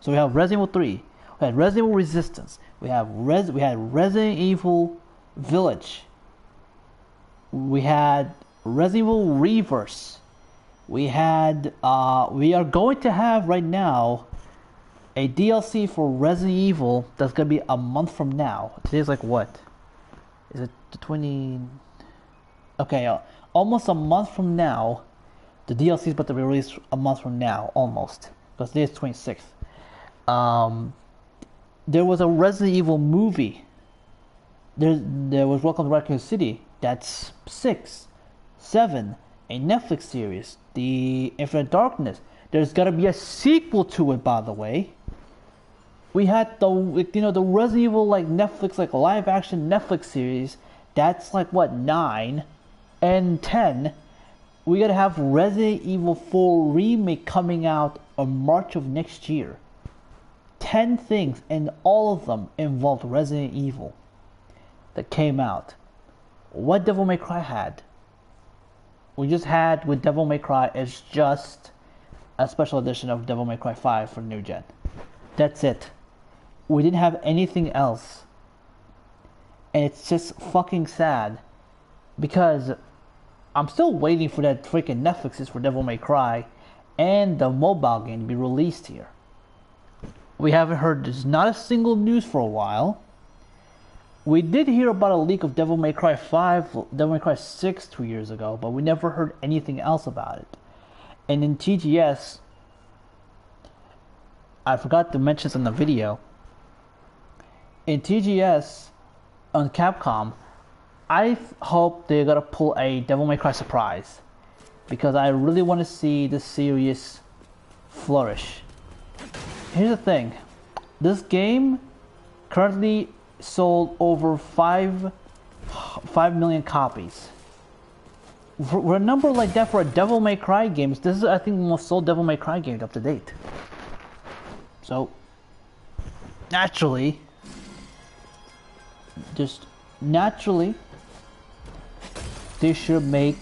So we have Resident Evil 3. We had Resident Evil Resistance. We had Resident Evil Village. We had Resident Evil Reverse. We had we are going to have right now a DLC for Resident Evil that's gonna be a month from now. Today's like what? Is it the 20? Okay, almost a month from now. The DLC is about to be released a month from now, almost, because today is 26th. There was a Resident Evil movie. There was Welcome to Raccoon City. That's 6, 7, a Netflix series, The Infinite Darkness. There's gotta be a sequel to it, by the way. We had the Resident Evil like Netflix, like a live action Netflix series. That's like what, 9 and 10. We gotta have Resident Evil 4 remake coming out in March of next year. 10 things, and all of them involved Resident Evil. that came out. What Devil May Cry had? We just had with Devil May Cry is just a special edition of Devil May Cry 5 for New Gen. That's it. We didn't have anything else. And it's just fucking sad. Because I'm still waiting for that freaking Netflix for Devil May Cry and the mobile game to be released here. We haven't heard, there's not a single news for a while. We did hear about a leak of Devil May Cry 5, Devil May Cry 6 2 years ago, but we never heard anything else about it. And in TGS, I forgot to mention this in the video. In TGS, on Capcom, I hope they're gonna pull a Devil May Cry surprise. Because I really want to see this series flourish. Here's the thing. This game currently sold over 5 million copies. For a number like that for a Devil May Cry game, this is I think the most sold Devil May Cry game up to date. So naturally, they should make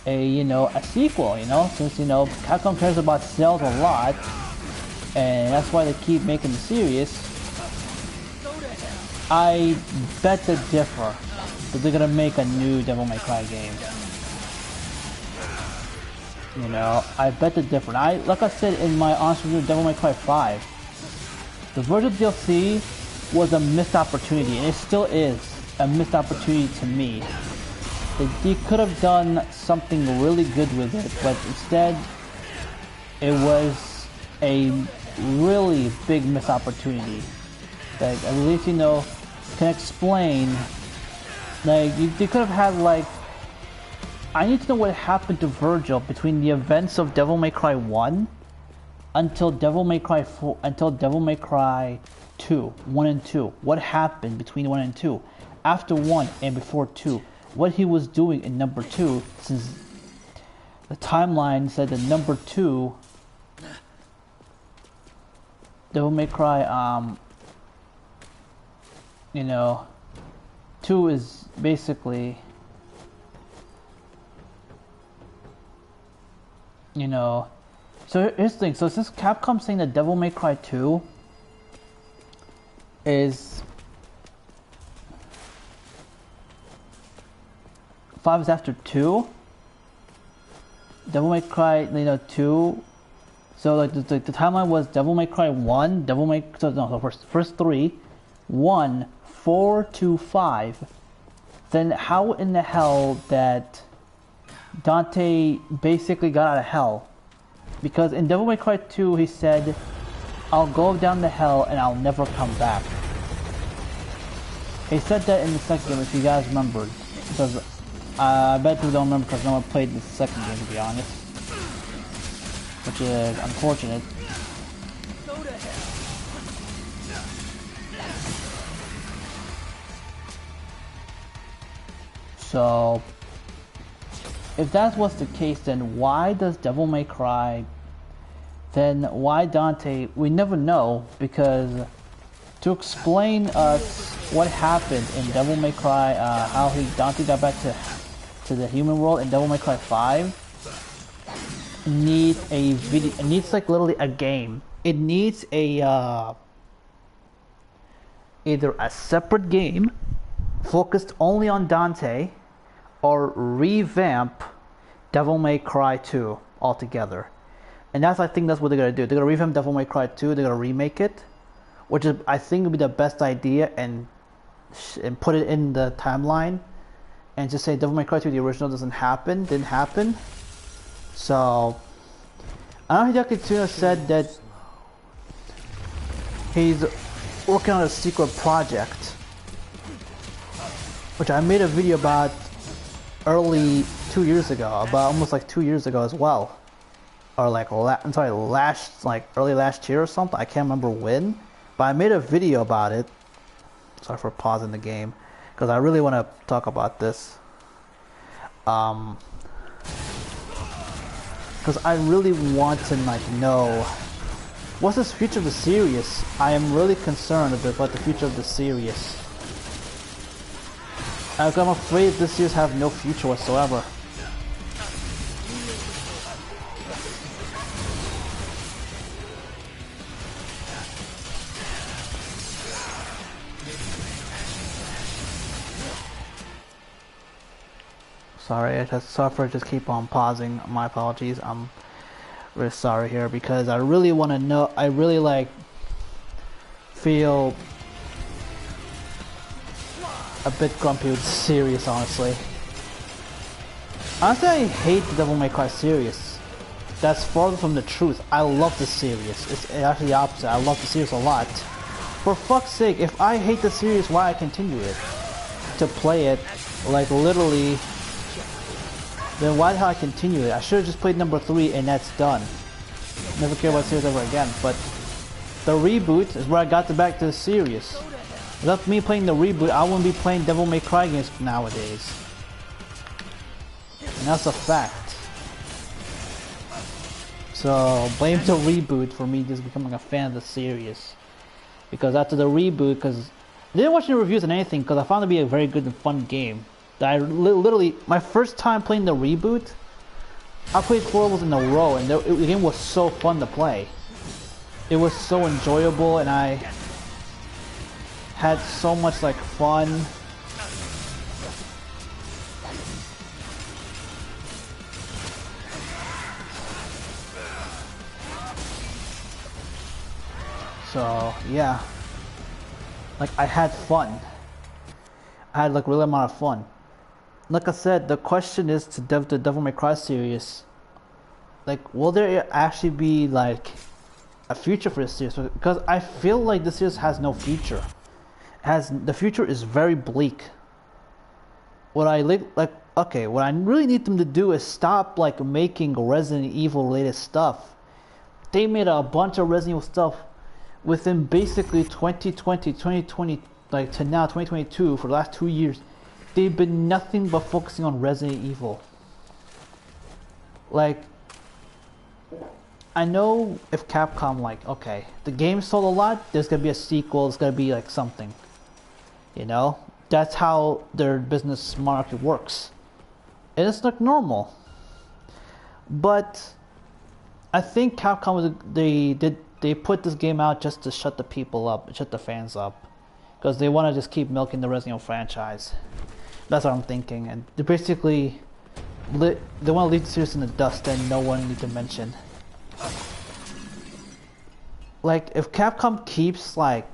a a sequel, since Capcom cares about sales a lot, and that's why they keep making the series. I bet they differ that they're gonna make a new Devil May Cry game. I bet they differ. Like I said in my honest review of Devil May Cry 5, the Virgil DLC was a missed opportunity, and it still is a missed opportunity to me. They could have done something really good with it, but instead it was a really big missed opportunity that at least can explain. Like they could have had I need to know what happened to Virgil between the events of Devil May Cry 1 until Devil May Cry 4, until Devil May Cry 2, 1 and 2. What happened between 1 and 2? After 1 and before 2. What he was doing in number 2, since the timeline said that number 2, Devil May Cry, 2 is basically, so here's the thing. So since Capcom saying that Devil May Cry 2 is 5 is after 2. Devil May Cry, 2. So like the timeline was Devil May Cry 1, first 3, 1, 4 to 5. Then how in the hell that Dante basically got out of hell? Because in Devil May Cry 2 he said, "I'll go down to hell and I'll never come back." He said that in the second game, if you guys remembered, because I bet you don't remember because no one played the second game, to be honest, which is unfortunate. So, if that was the case, then why does Devil May Cry, then why Dante, we never know, because to explain us what happened in Devil May Cry, how Dante got back to the human world in Devil May Cry 5, needs a video, it needs literally a game. It needs a, either a separate game focused only on Dante, or revamp Devil May Cry 2 altogether. And I think that's what they're gonna do. They're gonna revamp Devil May Cry 2. They're gonna remake it, which is, I think, would be the best idea, and put it in the timeline, and just say Devil May Cry 2, the original, didn't happen. So, I know Hideki Tsuna said that he's working on a secret project, which I made a video about early 2 years ago, about almost 2 years ago as well, or early last year or something. I can't remember when, but I made a video about it. Sorry for pausing the game, because I really want to talk about this. Because I really want to know what's the future of the series. I am really concerned about the future of the series. I'm afraid this series have no future whatsoever. Sorry, I just keep on pausing. My apologies. I'm really sorry here because I really want to know. I really like feel a bit grumpy with series, honestly. Honestly, I hate the Devil May Cry series. That's farther from the truth. I love the series. It's actually the opposite. I love the series a lot. For fuck's sake, if I hate the series, why I continue it? To play it, like literally, then why the hell I continue it? I should have just played number 3 and that's done. Never care about the series ever again, but the reboot is where I got back to the series. Without me playing the reboot, I wouldn't be playing Devil May Cry games nowadays. And that's a fact. So, blame the reboot for me just becoming a fan of the series. Because after the reboot, because I didn't watch any reviews on anything, because I found it to be a very good and fun game. That I literally, my first time playing the reboot, I played 4 levels in a row, and the game was so fun to play. It was so enjoyable, and I had so much like fun. So yeah, like I had fun. I had like really amount of fun. Like I said, the question is to the Devil May Cry series. Like, will there actually be like a future for this series? Because I feel like this series has no future. The future is very bleak. What I what I really need them to do is stop like making Resident Evil related stuff. They made a bunch of Resident Evil stuff within basically 2020, 2020, like to now 2022 for the last 2 years. They've been nothing but focusing on Resident Evil. Like, I know if Capcom like, okay, the game sold a lot, there's gonna be a sequel, there's gonna be like something. You know? That's how their business market works. And it's like normal. But I think Capcom they put this game out just to shut the people up, shut the fans up. Because they want to just keep milking the Resident Evil franchise. That's what I'm thinking. And they basically they want to leave the series in the dust and no one need to mention. Like, if Capcom keeps like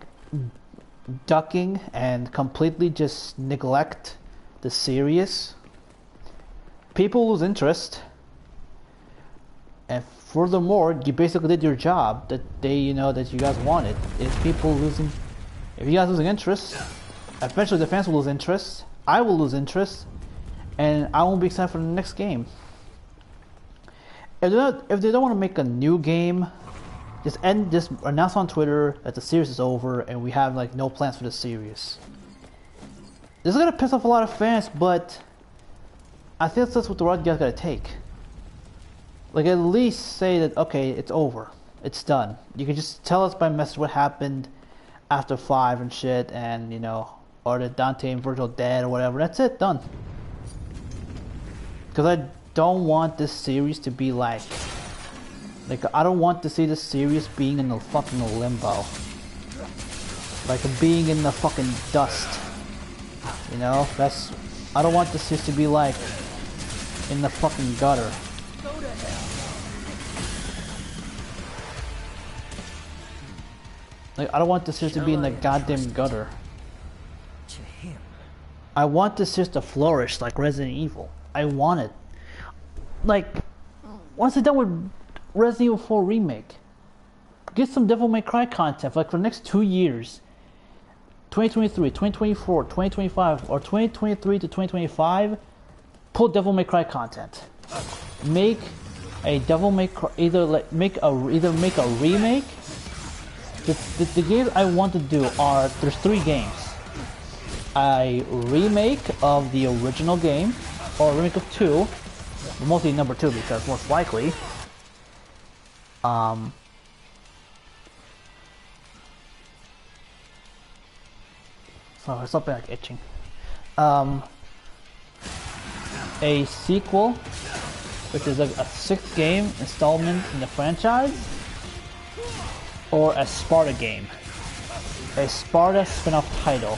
ducking and completely just neglect the series, people lose interest. And furthermore, you basically did your job that that you guys wanted. If you guys losing interest, eventually the fans will lose interest. I will lose interest, and I won't be excited for the next game. If they don't want to make a new game, just announce on Twitter that the series is over and we have like no plans for the series. This is gonna piss off a lot of fans, but I think that's what the road you guys gotta take. Like, at least say that, okay, it's over, it's done. You can just tell us by message what happened after 5 and shit, and or the Dante and Virgil dead or whatever. That's it, done. Because I don't want this series to be like I don't want to see this series being in the fucking limbo, like being in the fucking dust. I don't want this series to be like in the fucking gutter. Like, I don't want this series to be in the goddamn gutter. I want this series to flourish like Resident Evil. I want it. Like, once they're done with Resident Evil 4 Remake, get some Devil May Cry content for, like, for the next 2 years. 2023, 2024, 2025, or 2023 to 2025, pull Devil May Cry content. Make a Devil May Cry, either make a remake. The games I want to do are, there's 3 games. A remake of the original game, or a remake of 2, mostly number 2 because most likely. So something like itching. a sequel, which is a sixth game installment in the franchise, or a Sparta game. A Sparta spin-off title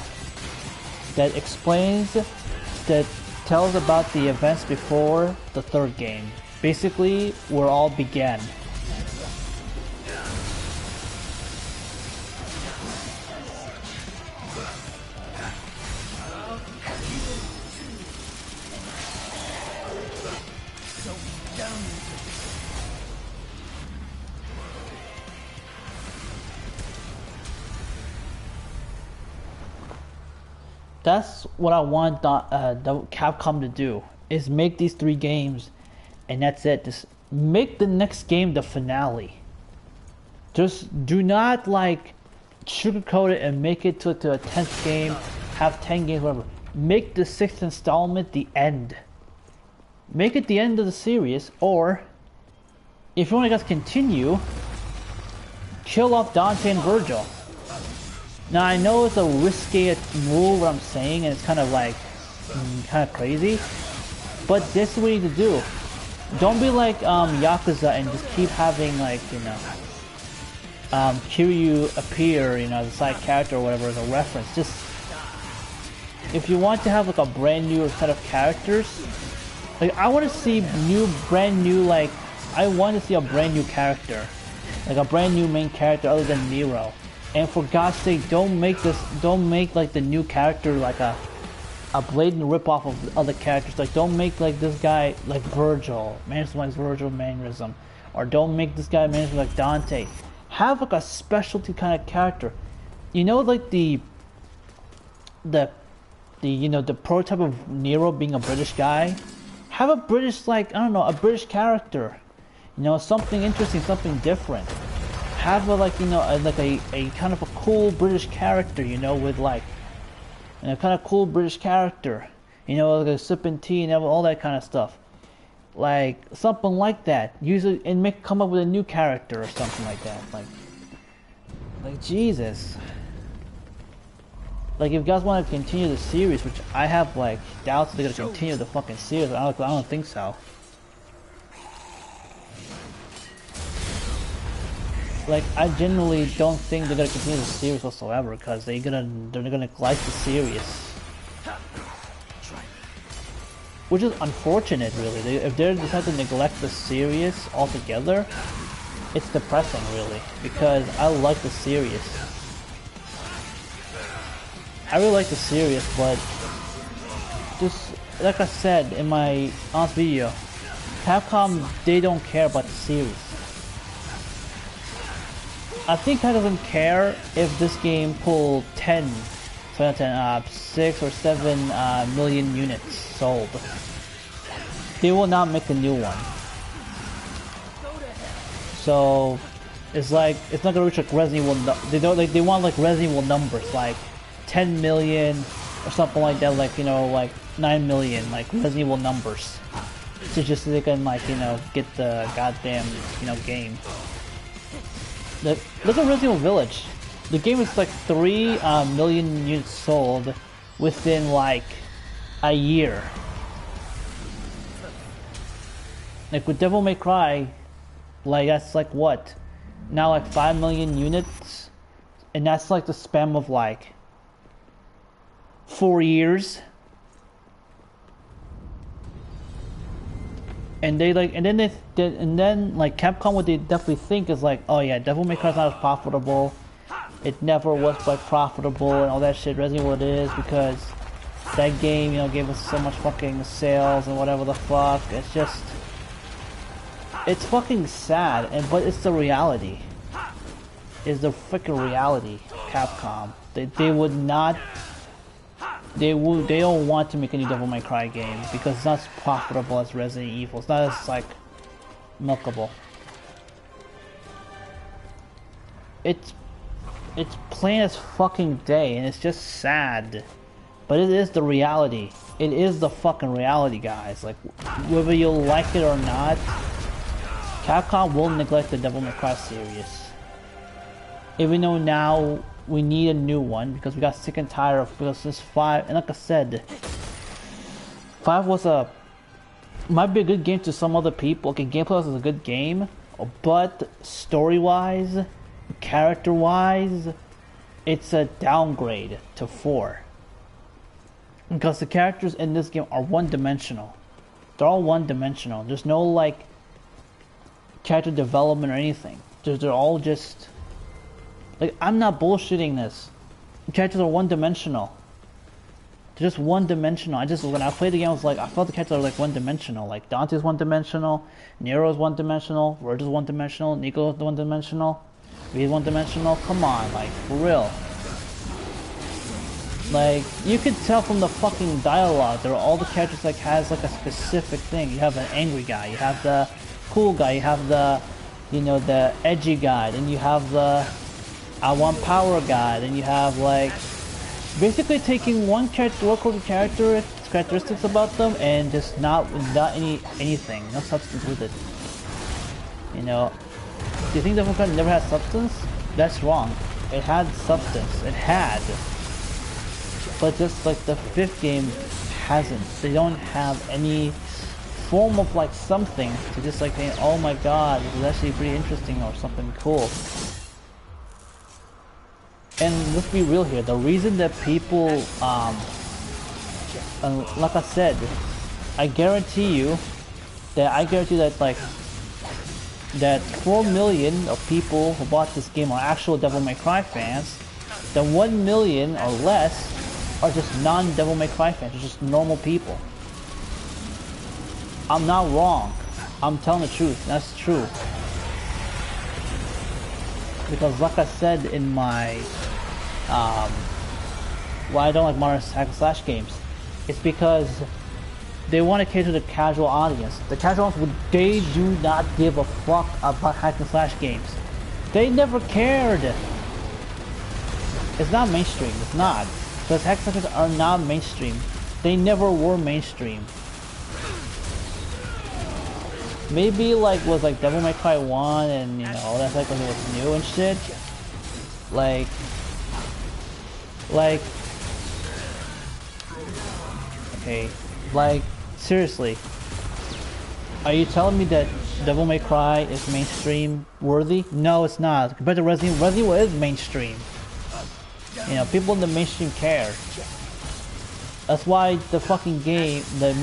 that explains, that tells about the events before the third game. Basically, where all began. That's what I want the Capcom to do, is make these 3 games, and that's it. Just make the next game the finale. Just do not like sugarcoat it and make it to a 10th game, have 10 games, whatever. Make the 6th installment the end. Make it the end of the series, or if you want to continue, kill off Dante and Virgil. Now I know it's a risky move, what I'm saying, and it's kind of like, kind of crazy, but this is what you need to do. Don't be like Yakuza and just keep having like, you know, Kiryu appear, you know, as a side character or whatever, as a reference. Just, if you want to have like a brand new set of characters, like I want to see brand new, like, I want to see a brand new character, like a brand new main character other than Nero. And for God's sake, don't make like the new character like a blatant ripoff of other characters. Like, don't make like this guy like Virgil, mannerism like Virgil mannerism, or don't make this guy mannerism like Dante. Have like a specialty kind of character. You know, like the you know, the prototype of Nero being a British guy. Have a British, like, I don't know, a British character. You know, something interesting, something different. Have a, like, you know, a kind of a cool British character, you know, with like, and a kind of cool British character, you know, like a sipping tea and all that kind of stuff, like something like that. Use it and come up with a new character or something like that. Like Jesus. Like, if you guys want to continue the series, which I have like doubts that they're gonna continue the fucking series, I don't think so. Like, I genuinely don't think they're gonna continue the series whatsoever, because they're gonna neglect the series, which is unfortunate, really. If they decide to neglect the series altogether, it's depressing, really, because I like the series. I really like the series, but just like I said in my last video, Capcom, they don't care about the series. I think Capcom doesn't care if this game pulled 6 or 7 million units sold. They will not make a new one. So it's like, it's not gonna reach like Resident Evil. They don't, like, they want like Resident Evil numbers, like 10 million or something like that, like, you know, like 9 million, like Resident Evil numbers, to just so they can, like, you know, get the goddamn, you know, game. Look at Resident Evil Village. The game is like 3 million units sold within like a year. Like with Devil May Cry, like that's like what? Now like 5 million units? And that's like the span of like 4 years. And they like, and then like Capcom, what they definitely think is like, oh yeah, Devil May Cry is not as profitable. It never was like profitable and all that shit. Resident Evil it is, because that game, you know, gave us so much fucking sales and whatever the fuck. It's just, it's fucking sad, but it's the reality. It's the freaking reality. Capcom, they would not. They don't want to make a new Devil May Cry game because it's not as profitable as Resident Evil. It's not as like milkable. It's plain as fucking day, and it's just sad. But it is the reality. It is the fucking reality, guys. Like, whether you like it or not, Capcom will neglect the Devil May Cry series. Even though now we need a new one, because we got sick and tired of, because this 5, and like I said, 5 was a might be a good game to some other people. Okay, gameplay is a good game, but story-wise, character-wise, it's a downgrade to 4. Because the characters in this game are one-dimensional. They're all one-dimensional. There's no, like, character development or anything. They're all just... Like, I'm not bullshitting this. The characters are one-dimensional. They're just one-dimensional. When I played the game, I was like, I felt the characters are, like, one-dimensional. Like, Dante's one-dimensional, Nero's one-dimensional, Virgil's one-dimensional, Nico's one-dimensional, V's one-dimensional. Come on, like, for real. Like, you could tell from the fucking dialogue, there are all the characters like has like a specific thing. You have an angry guy, you have the cool guy, you have the, you know, the edgy guy, then you have the I want power guy, then you have like basically taking one characteristics about them and just not anything, no substance with it. You know, do you think Devil May Cry never had substance? That's wrong. It had substance. It had. But just like the 5th game hasn't. They don't have any form of like something to just like think, oh my god, this is actually pretty interesting or something cool. And let's be real here, the reason that people, like I said, I guarantee you that like, that 4 million of people who bought this game are actual Devil May Cry fans, then 1 million or less are just non-Devil May Cry fans, they're just normal people. I'm not wrong. I'm telling the truth. That's true. Because like I said in my, why I don't like modern hack and slash games, it's because they want to cater to the casual audience. The casual audience, they do not give a fuck about hack and slash games. They never cared. It's not mainstream. It's not. Because hack and slash are not mainstream. They never were mainstream. Maybe like was like Devil May Cry 1 and you know that's like when it was new and shit. Like okay, like seriously, are you telling me that Devil May Cry is mainstream worthy? No, it's not. Compared to Resident Evil is mainstream. You know, people in the mainstream care. That's why the fucking game, the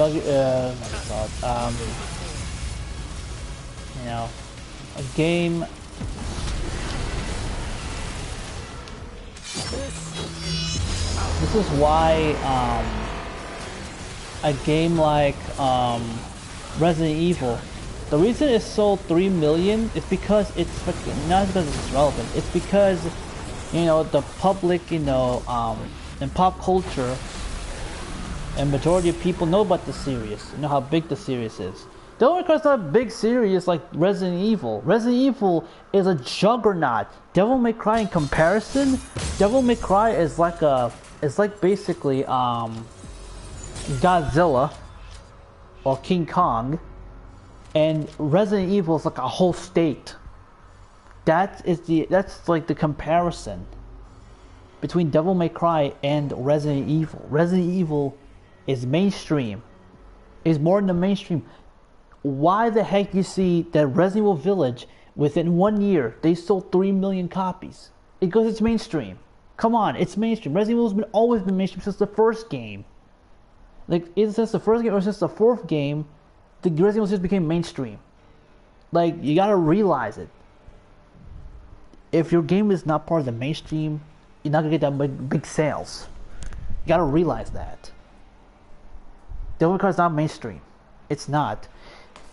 you know, a game. This is why a game like Resident Evil, the reason it sold 3 million is because it's not because it's relevant. It's because you know the public, you know, in pop culture, and majority of people know about the series. You know how big the series is. Devil May Cry is not a big series like Resident Evil. Resident Evil is a juggernaut. Devil May Cry in comparison, Devil May Cry is like basically Godzilla or King Kong, and Resident Evil is like a whole state. That's like the comparison between Devil May Cry and Resident Evil. Resident Evil is mainstream. Is more than the mainstream. Why the heck you see that Resident Evil Village, within 1 year, they sold 3 million copies? Because it's mainstream. Come on, it's mainstream. Resident Evil's always been mainstream since the first game. Like, either since the first game or since the 4th game, the Resident Evil just became mainstream. Like, you gotta realize it. If your game is not part of the mainstream, you're not gonna get that big sales. You gotta realize that. Devil May Cry is not mainstream. It's not.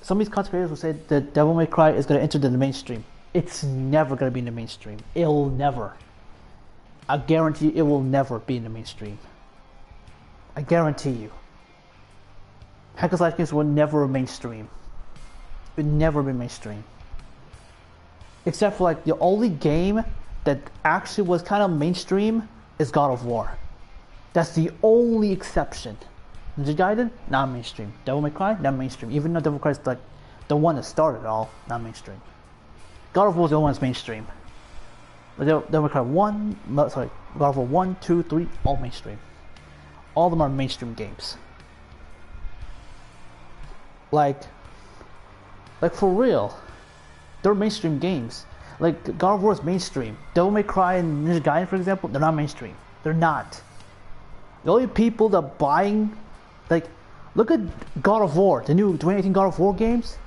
Some of these content creators will say that Devil May Cry is going to enter the mainstream. It's never going to be in the mainstream. It will never. I guarantee you it will never be in the mainstream. I guarantee you. Hack and slash games will never be mainstream. It will never be mainstream. Except for like the only game that actually was kind of mainstream is God of War. That's the only exception. Ninja Gaiden, not mainstream. Devil May Cry, not mainstream. Even though Devil May Cry is like the one that started it all, not mainstream. God of War is the only one that's mainstream. But Devil May Cry 1, sorry, God of War 1, 2, 3, all mainstream. All of them are mainstream games. Like for real, they're mainstream games. Like God of War is mainstream. Devil May Cry and Ninja Gaiden, for example, they're not mainstream. They're not. The only people that buying, like, look at God of War, the new 2018 God of War games.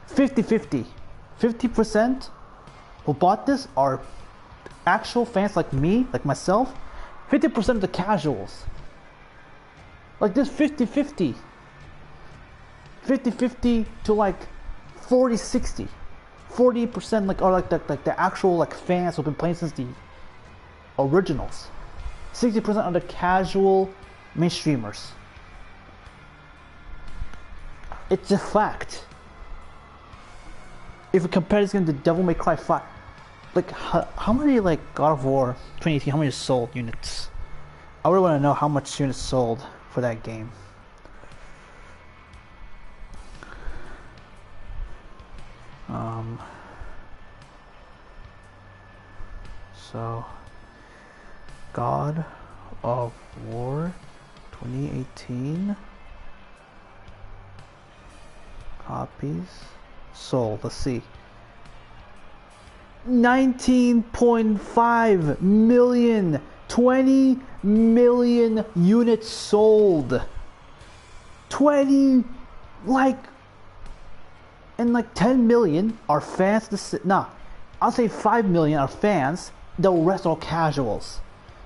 50-50. 50% who bought this are actual fans like me, like myself. 50% of the casuals. Like this 50-50. 50-50 to like 40-60. 40% like are like the actual like fans who've been playing since the originals. 60% are the casual mainstreamers. It's a fact. If we compare this game to Devil May Cry 5, like how many like God of War 2018, how many sold units? I really want to know how much units sold for that game. So God of War 2018 copies sold. Let's see. 19.5 million. 20 million units sold. 20, like, and like 10 million are fans. Nah, I'll say 5 million are fans. The rest are casuals.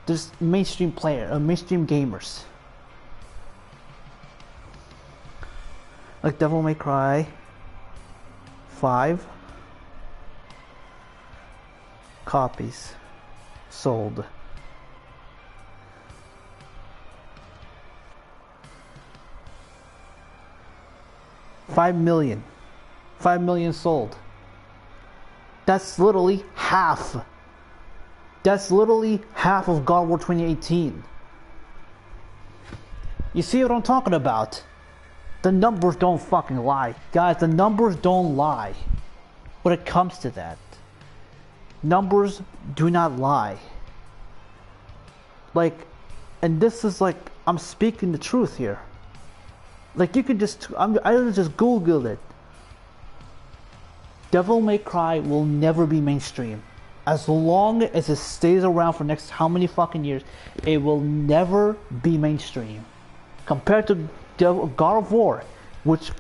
There's mainstream mainstream gamers. Like Devil May Cry 5 copies sold. $5 million. 5 million sold. That's literally half. That's literally half of God of War 2018. You see what I'm talking about? The numbers don't fucking lie. Guys, the numbers don't lie when it comes to that. Numbers do not lie. Like, and this is like, I'm speaking the truth here. Like, you could just, I just Googled it. Devil May Cry will never be mainstream. As long as it stays around for next how many fucking years, it will never be mainstream. Compared to God of War, which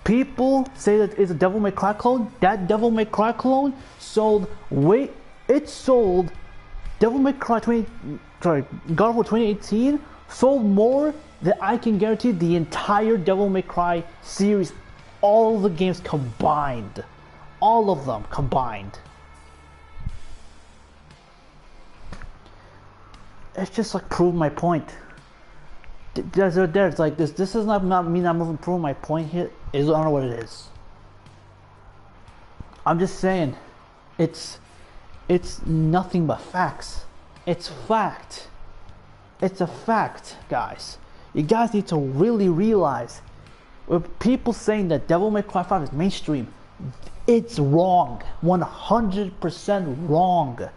people say that is a Devil May Cry clone, that Devil May Cry clone sold, Devil May Cry God of War 2018 sold more than I can guarantee the entire Devil May Cry series, all the games combined. All of them combined. It's just like prove my point. There's like this. This is not me not moving. Proving my point here. I don't know what it is. I'm just saying, it's nothing but facts. It's fact. It's a fact, guys. You guys need to really realize, with people saying that Devil May Cry 5 is mainstream, it's wrong. 100% wrong.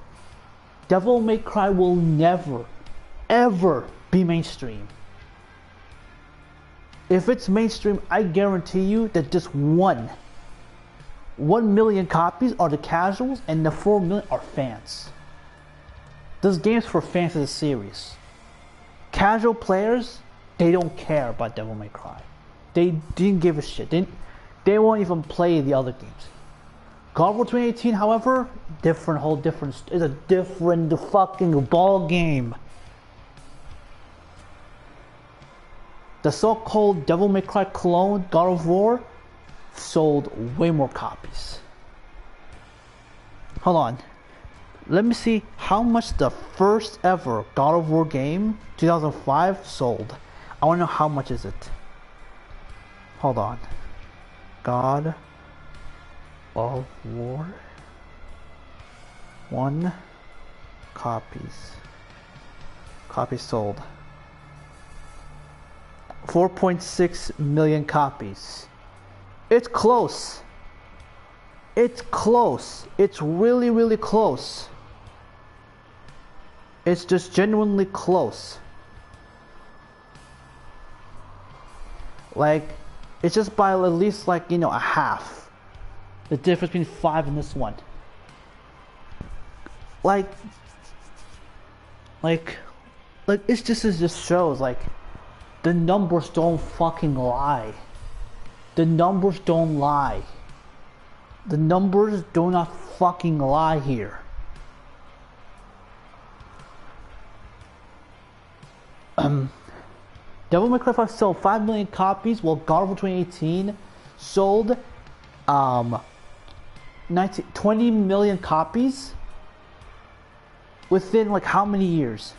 Devil May Cry will never, ever be mainstream. If it's mainstream, I guarantee you that just 1 million copies are the casuals and the 4 million are fans. This game's for fans of the series. Casual players, they don't care about Devil May Cry. They didn't give a shit. They won't even play the other games. God of War 2018, however, it's a different fucking ball game. The so-called Devil May Cry clone God of War sold way more copies. Hold on. Let me see how much the first ever God of War game, 2005, sold. I want to know how much is it. Hold on. God of War 1 copies sold. 4.6 million copies. It's close. It's close. It's really, really close. It's just genuinely close. Like, It's just by at least like, you know, a half. The difference between 5 and this one. Like it just shows like the numbers don't fucking lie. The numbers don't lie. The numbers do not fucking lie here. Devil May Cry 5 sold 5 million copies, while God of War 2018 sold 20 million copies within like how many years?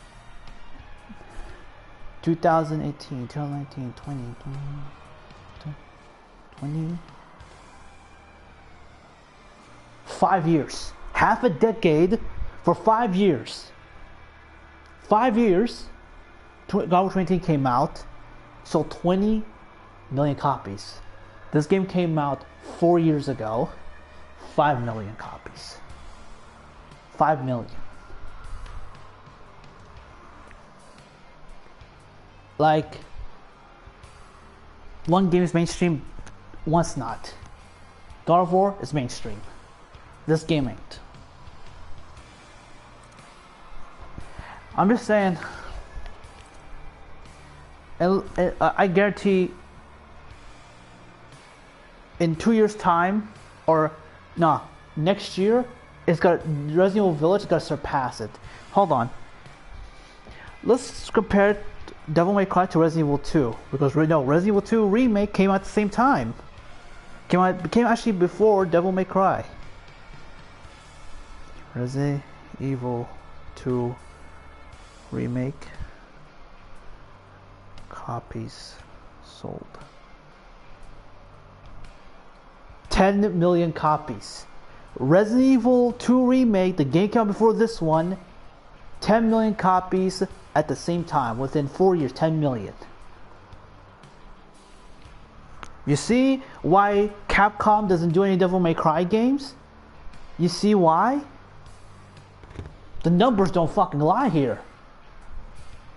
2018, 2019, 20. 5 years. Half a decade for 5 years. 5 years. God of War 2018 came out, sold 20 million copies. This game came out 4 years ago, 5 million copies. 5 million. Like, one game is mainstream, one's not. God of War is mainstream. This game ain't. I'm just saying, and I guarantee in 2 years' time, or nah, next year, Resident Evil Village is gonna surpass it. Hold on. Let's compare Devil May Cry to Resident Evil 2, because no, Resident Evil 2 remake came out at the same time. Came actually before Devil May Cry. Resident Evil 2 remake copies sold. 10 million copies. Resident Evil 2 remake, the game came out before this one, 10 million copies at the same time, within 4 years, 10 million. You see why Capcom doesn't do any Devil May Cry games? You see why? The numbers don't fucking lie here.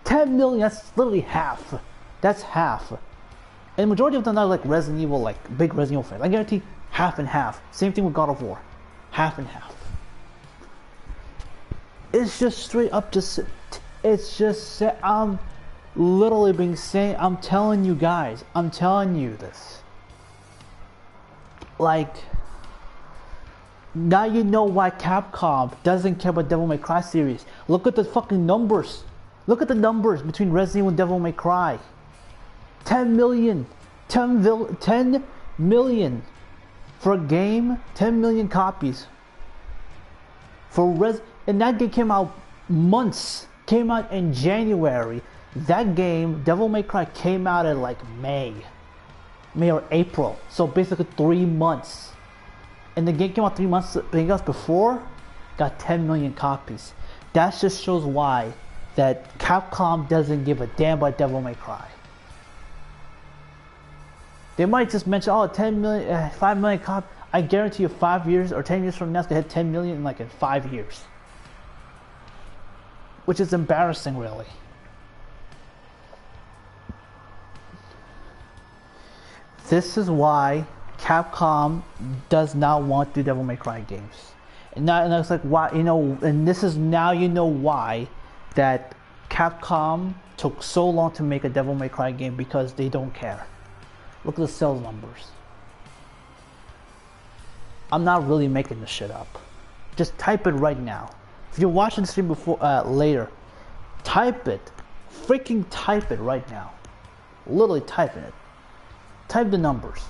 10 million, that's literally half. That's half. And the majority of them are like Resident Evil, like big Resident Evil fans. I guarantee half and half. Same thing with God of War. Half and half. It's just straight up just, it's just, I'm literally being saying, I'm telling you guys, I'm telling you this. Like, now you know why Capcom doesn't care about Devil May Cry series. Look at the fucking numbers. Look at the numbers between Resident Evil and Devil May Cry. 10 million. 10 million. For a game, 10 million copies. And that game came out months. Came out in January. That game, Devil May Cry, came out in like May or April. So basically 3 months. And the game came out 3 months before, got 10 million copies. That just shows why that Capcom doesn't give a damn about Devil May Cry. They might just mention, oh, 10 million, 5 million copies. I guarantee you 5 years or 10 years from now, it's gonna hit 10 million in like in 5 years. Which is embarrassing, really. This is why Capcom does not want to do Devil May Cry games. And it's like, why, you know, and this is now you know why that Capcom took so long to make a Devil May Cry game, because they don't care. Look at the sales numbers. I'm not really making this shit up. Just type it right now. If you're watching the stream before later, type it. Freaking type it right now. Literally typing it. Type the numbers.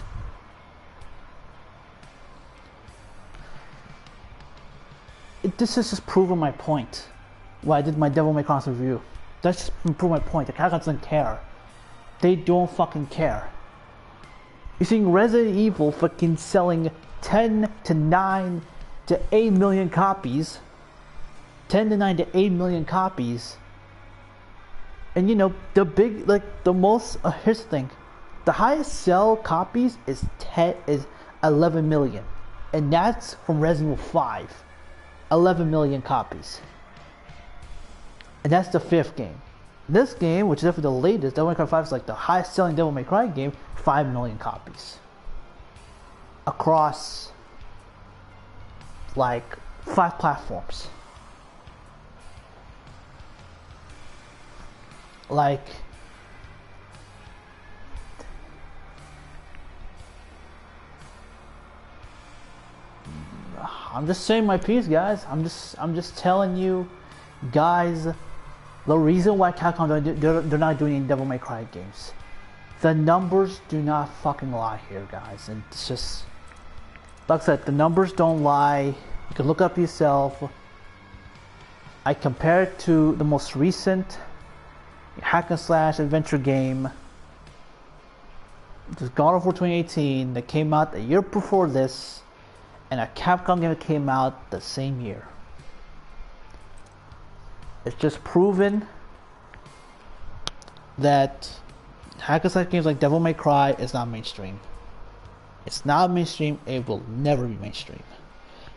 This is just proving my point. Why I did my Devil May Cry review. That's just prove my point. The Capcom doesn't care. They don't fucking care. You're seeing Resident Evil fucking selling 10 to 9 to 8 million copies. 10 to 9 to 8 million copies. And you know, the big, like the most, here's the thing. The highest sell copies is 11 million. And that's from Resident Evil 5. 11 million copies. And that's the 5th game. This game, which is definitely the latest, Devil May Cry 5 is like the highest selling Devil May Cry game, 5 million copies. Across like 5 platforms. Like, I'm just saying my piece, guys. I'm just telling you, guys, the reason why Capcom they're not doing any Devil May Cry games. The numbers do not fucking lie here, guys. And it's just, like I said, the numbers don't lie. You can look up yourself. I compare it to the most recent hack and slash adventure game, just God of War 2018, that came out a year before this, and a Capcom game that came out the same year. It's just proven that hack and slash games like Devil May Cry is not mainstream. It's not mainstream. It will never be mainstream.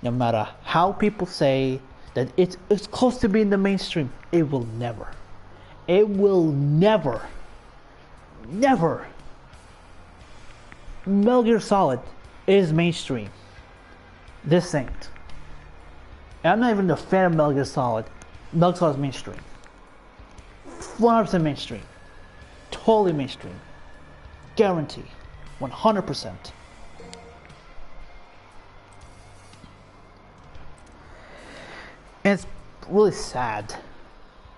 No matter how people say that it's close to being the mainstream, it will never. It will never. Metal Gear Solid is mainstream. This ain't. And I'm not even a fan of Metal Gear Solid. Metal Gear Solid is mainstream. 100% mainstream. Totally mainstream. Guarantee. 100%. And it's really sad.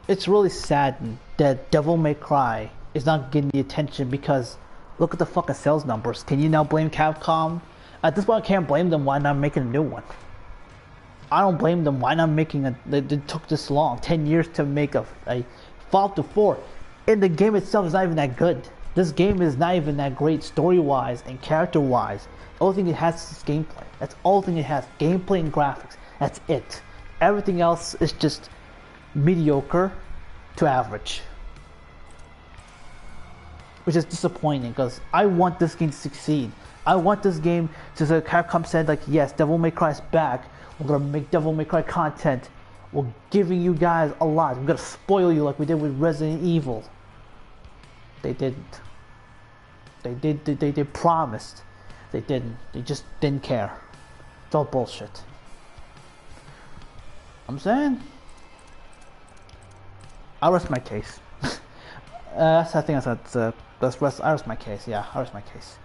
It's really sad that Devil May Cry is not getting the attention, because look at the fucking sales numbers. Can you now blame Capcom? At this point, I can't blame them. Why not making a new one? I don't blame them. Why not making a... It took this long, 10 years to make a Fallout 4. And the game itself is not even that good. This game is not even that great story-wise and character-wise. The only thing it has is gameplay. That's all thing it has. Gameplay and graphics. That's it. Everything else is just mediocre to average. Which is disappointing, because I want this game to succeed. I want this game to, so Capcom said, like, yes, Devil May Cry is back. We're gonna make Devil May Cry content. We're giving you guys a lot. We're gonna spoil you like we did with Resident Evil. They didn't. They promised. They didn't. They just didn't care. It's all bullshit. I'm saying, I rest my case. I think I said, I rest my case. Yeah, I rest my case.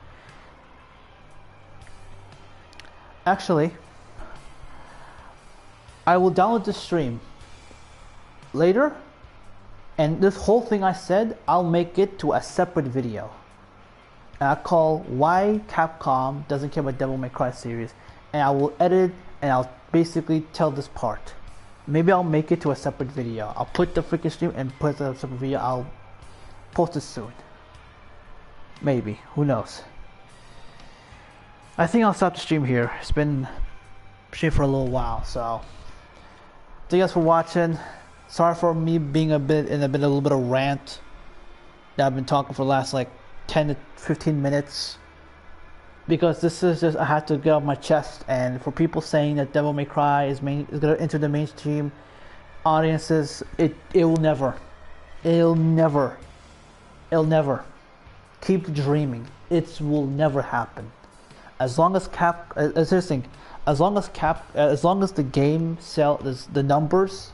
Actually, I will download this stream later, and this whole thing I said, I'll make it to a separate video. And I call Why Capcom Doesn't Care About Devil May Cry series, and I will edit and I'll basically tell this part. Maybe I'll make it to a separate video. I'll put the freaking stream and put a separate video. I'll post it soon. Maybe. Who knows? I think I'll stop the stream here. It's been streaming for a little while, so thank you guys for watching. Sorry for me being a little bit of rant that I've been talking for the last like 10 to 15 minutes. Because this is just, I have to get off my chest, and for people saying that Devil May Cry is gonna enter the mainstream audiences, it will never. It'll never. Keep dreaming. It will never happen. As long as as long as the game sells the numbers,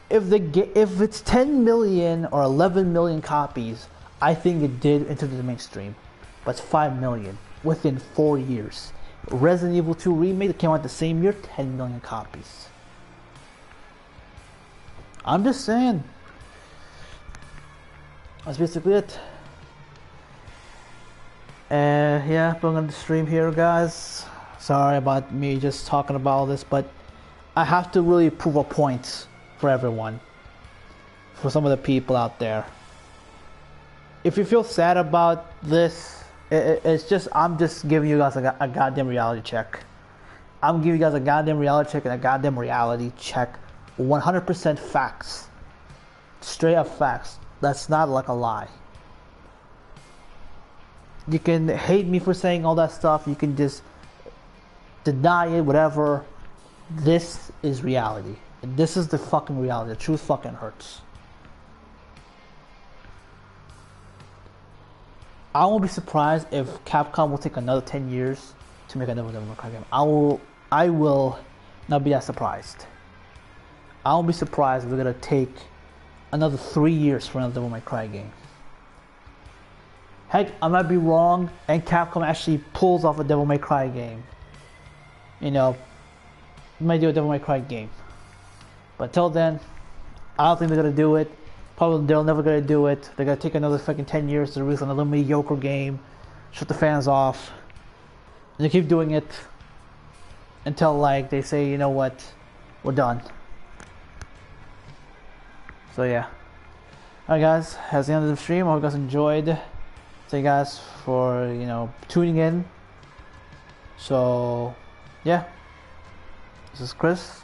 if it's 10 million or 11 million copies, I think it did enter the mainstream. But it's 5 million within 4 years. Resident Evil 2 remake that came out the same year, 10 million copies. I'm just saying. That's basically it. Yeah, I'm gonna stream here, guys. Sorry about me just talking about all this, but I have to really prove a point for everyone, for some of the people out there. If you feel sad about this, it's just, I'm just giving you guys a goddamn reality check. I'm giving you guys a goddamn reality check and a goddamn reality check. 100% facts. Straight up facts. That's not like a lie. You can hate me for saying all that stuff. You can just deny it, whatever. This is reality. And this is the fucking reality. The truth fucking hurts. I won't be surprised if Capcom will take another 10 years to make another Devil May Cry game. I will not be that surprised. I won't be surprised if they're gonna take another 3 years for another Devil May Cry game. Heck, I might be wrong, and Capcom actually pulls off a Devil May Cry game. You know, might do a Devil May Cry game. But till then, I don't think they're gonna do it. Probably they're never gonna do it. They're gonna take another fucking 10 years to release another mediocre game, shut the fans off. And they keep doing it until like they say, you know what, we're done. So yeah. Alright guys, that's the end of the stream. I hope you guys enjoyed. Thank you guys for, you know, tuning in. So yeah. This is Chris.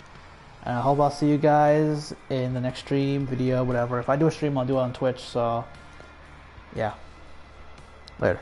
And I hope I'll see you guys in the next stream, video, whatever. If I do a stream, I'll do it on Twitch, so yeah. Later.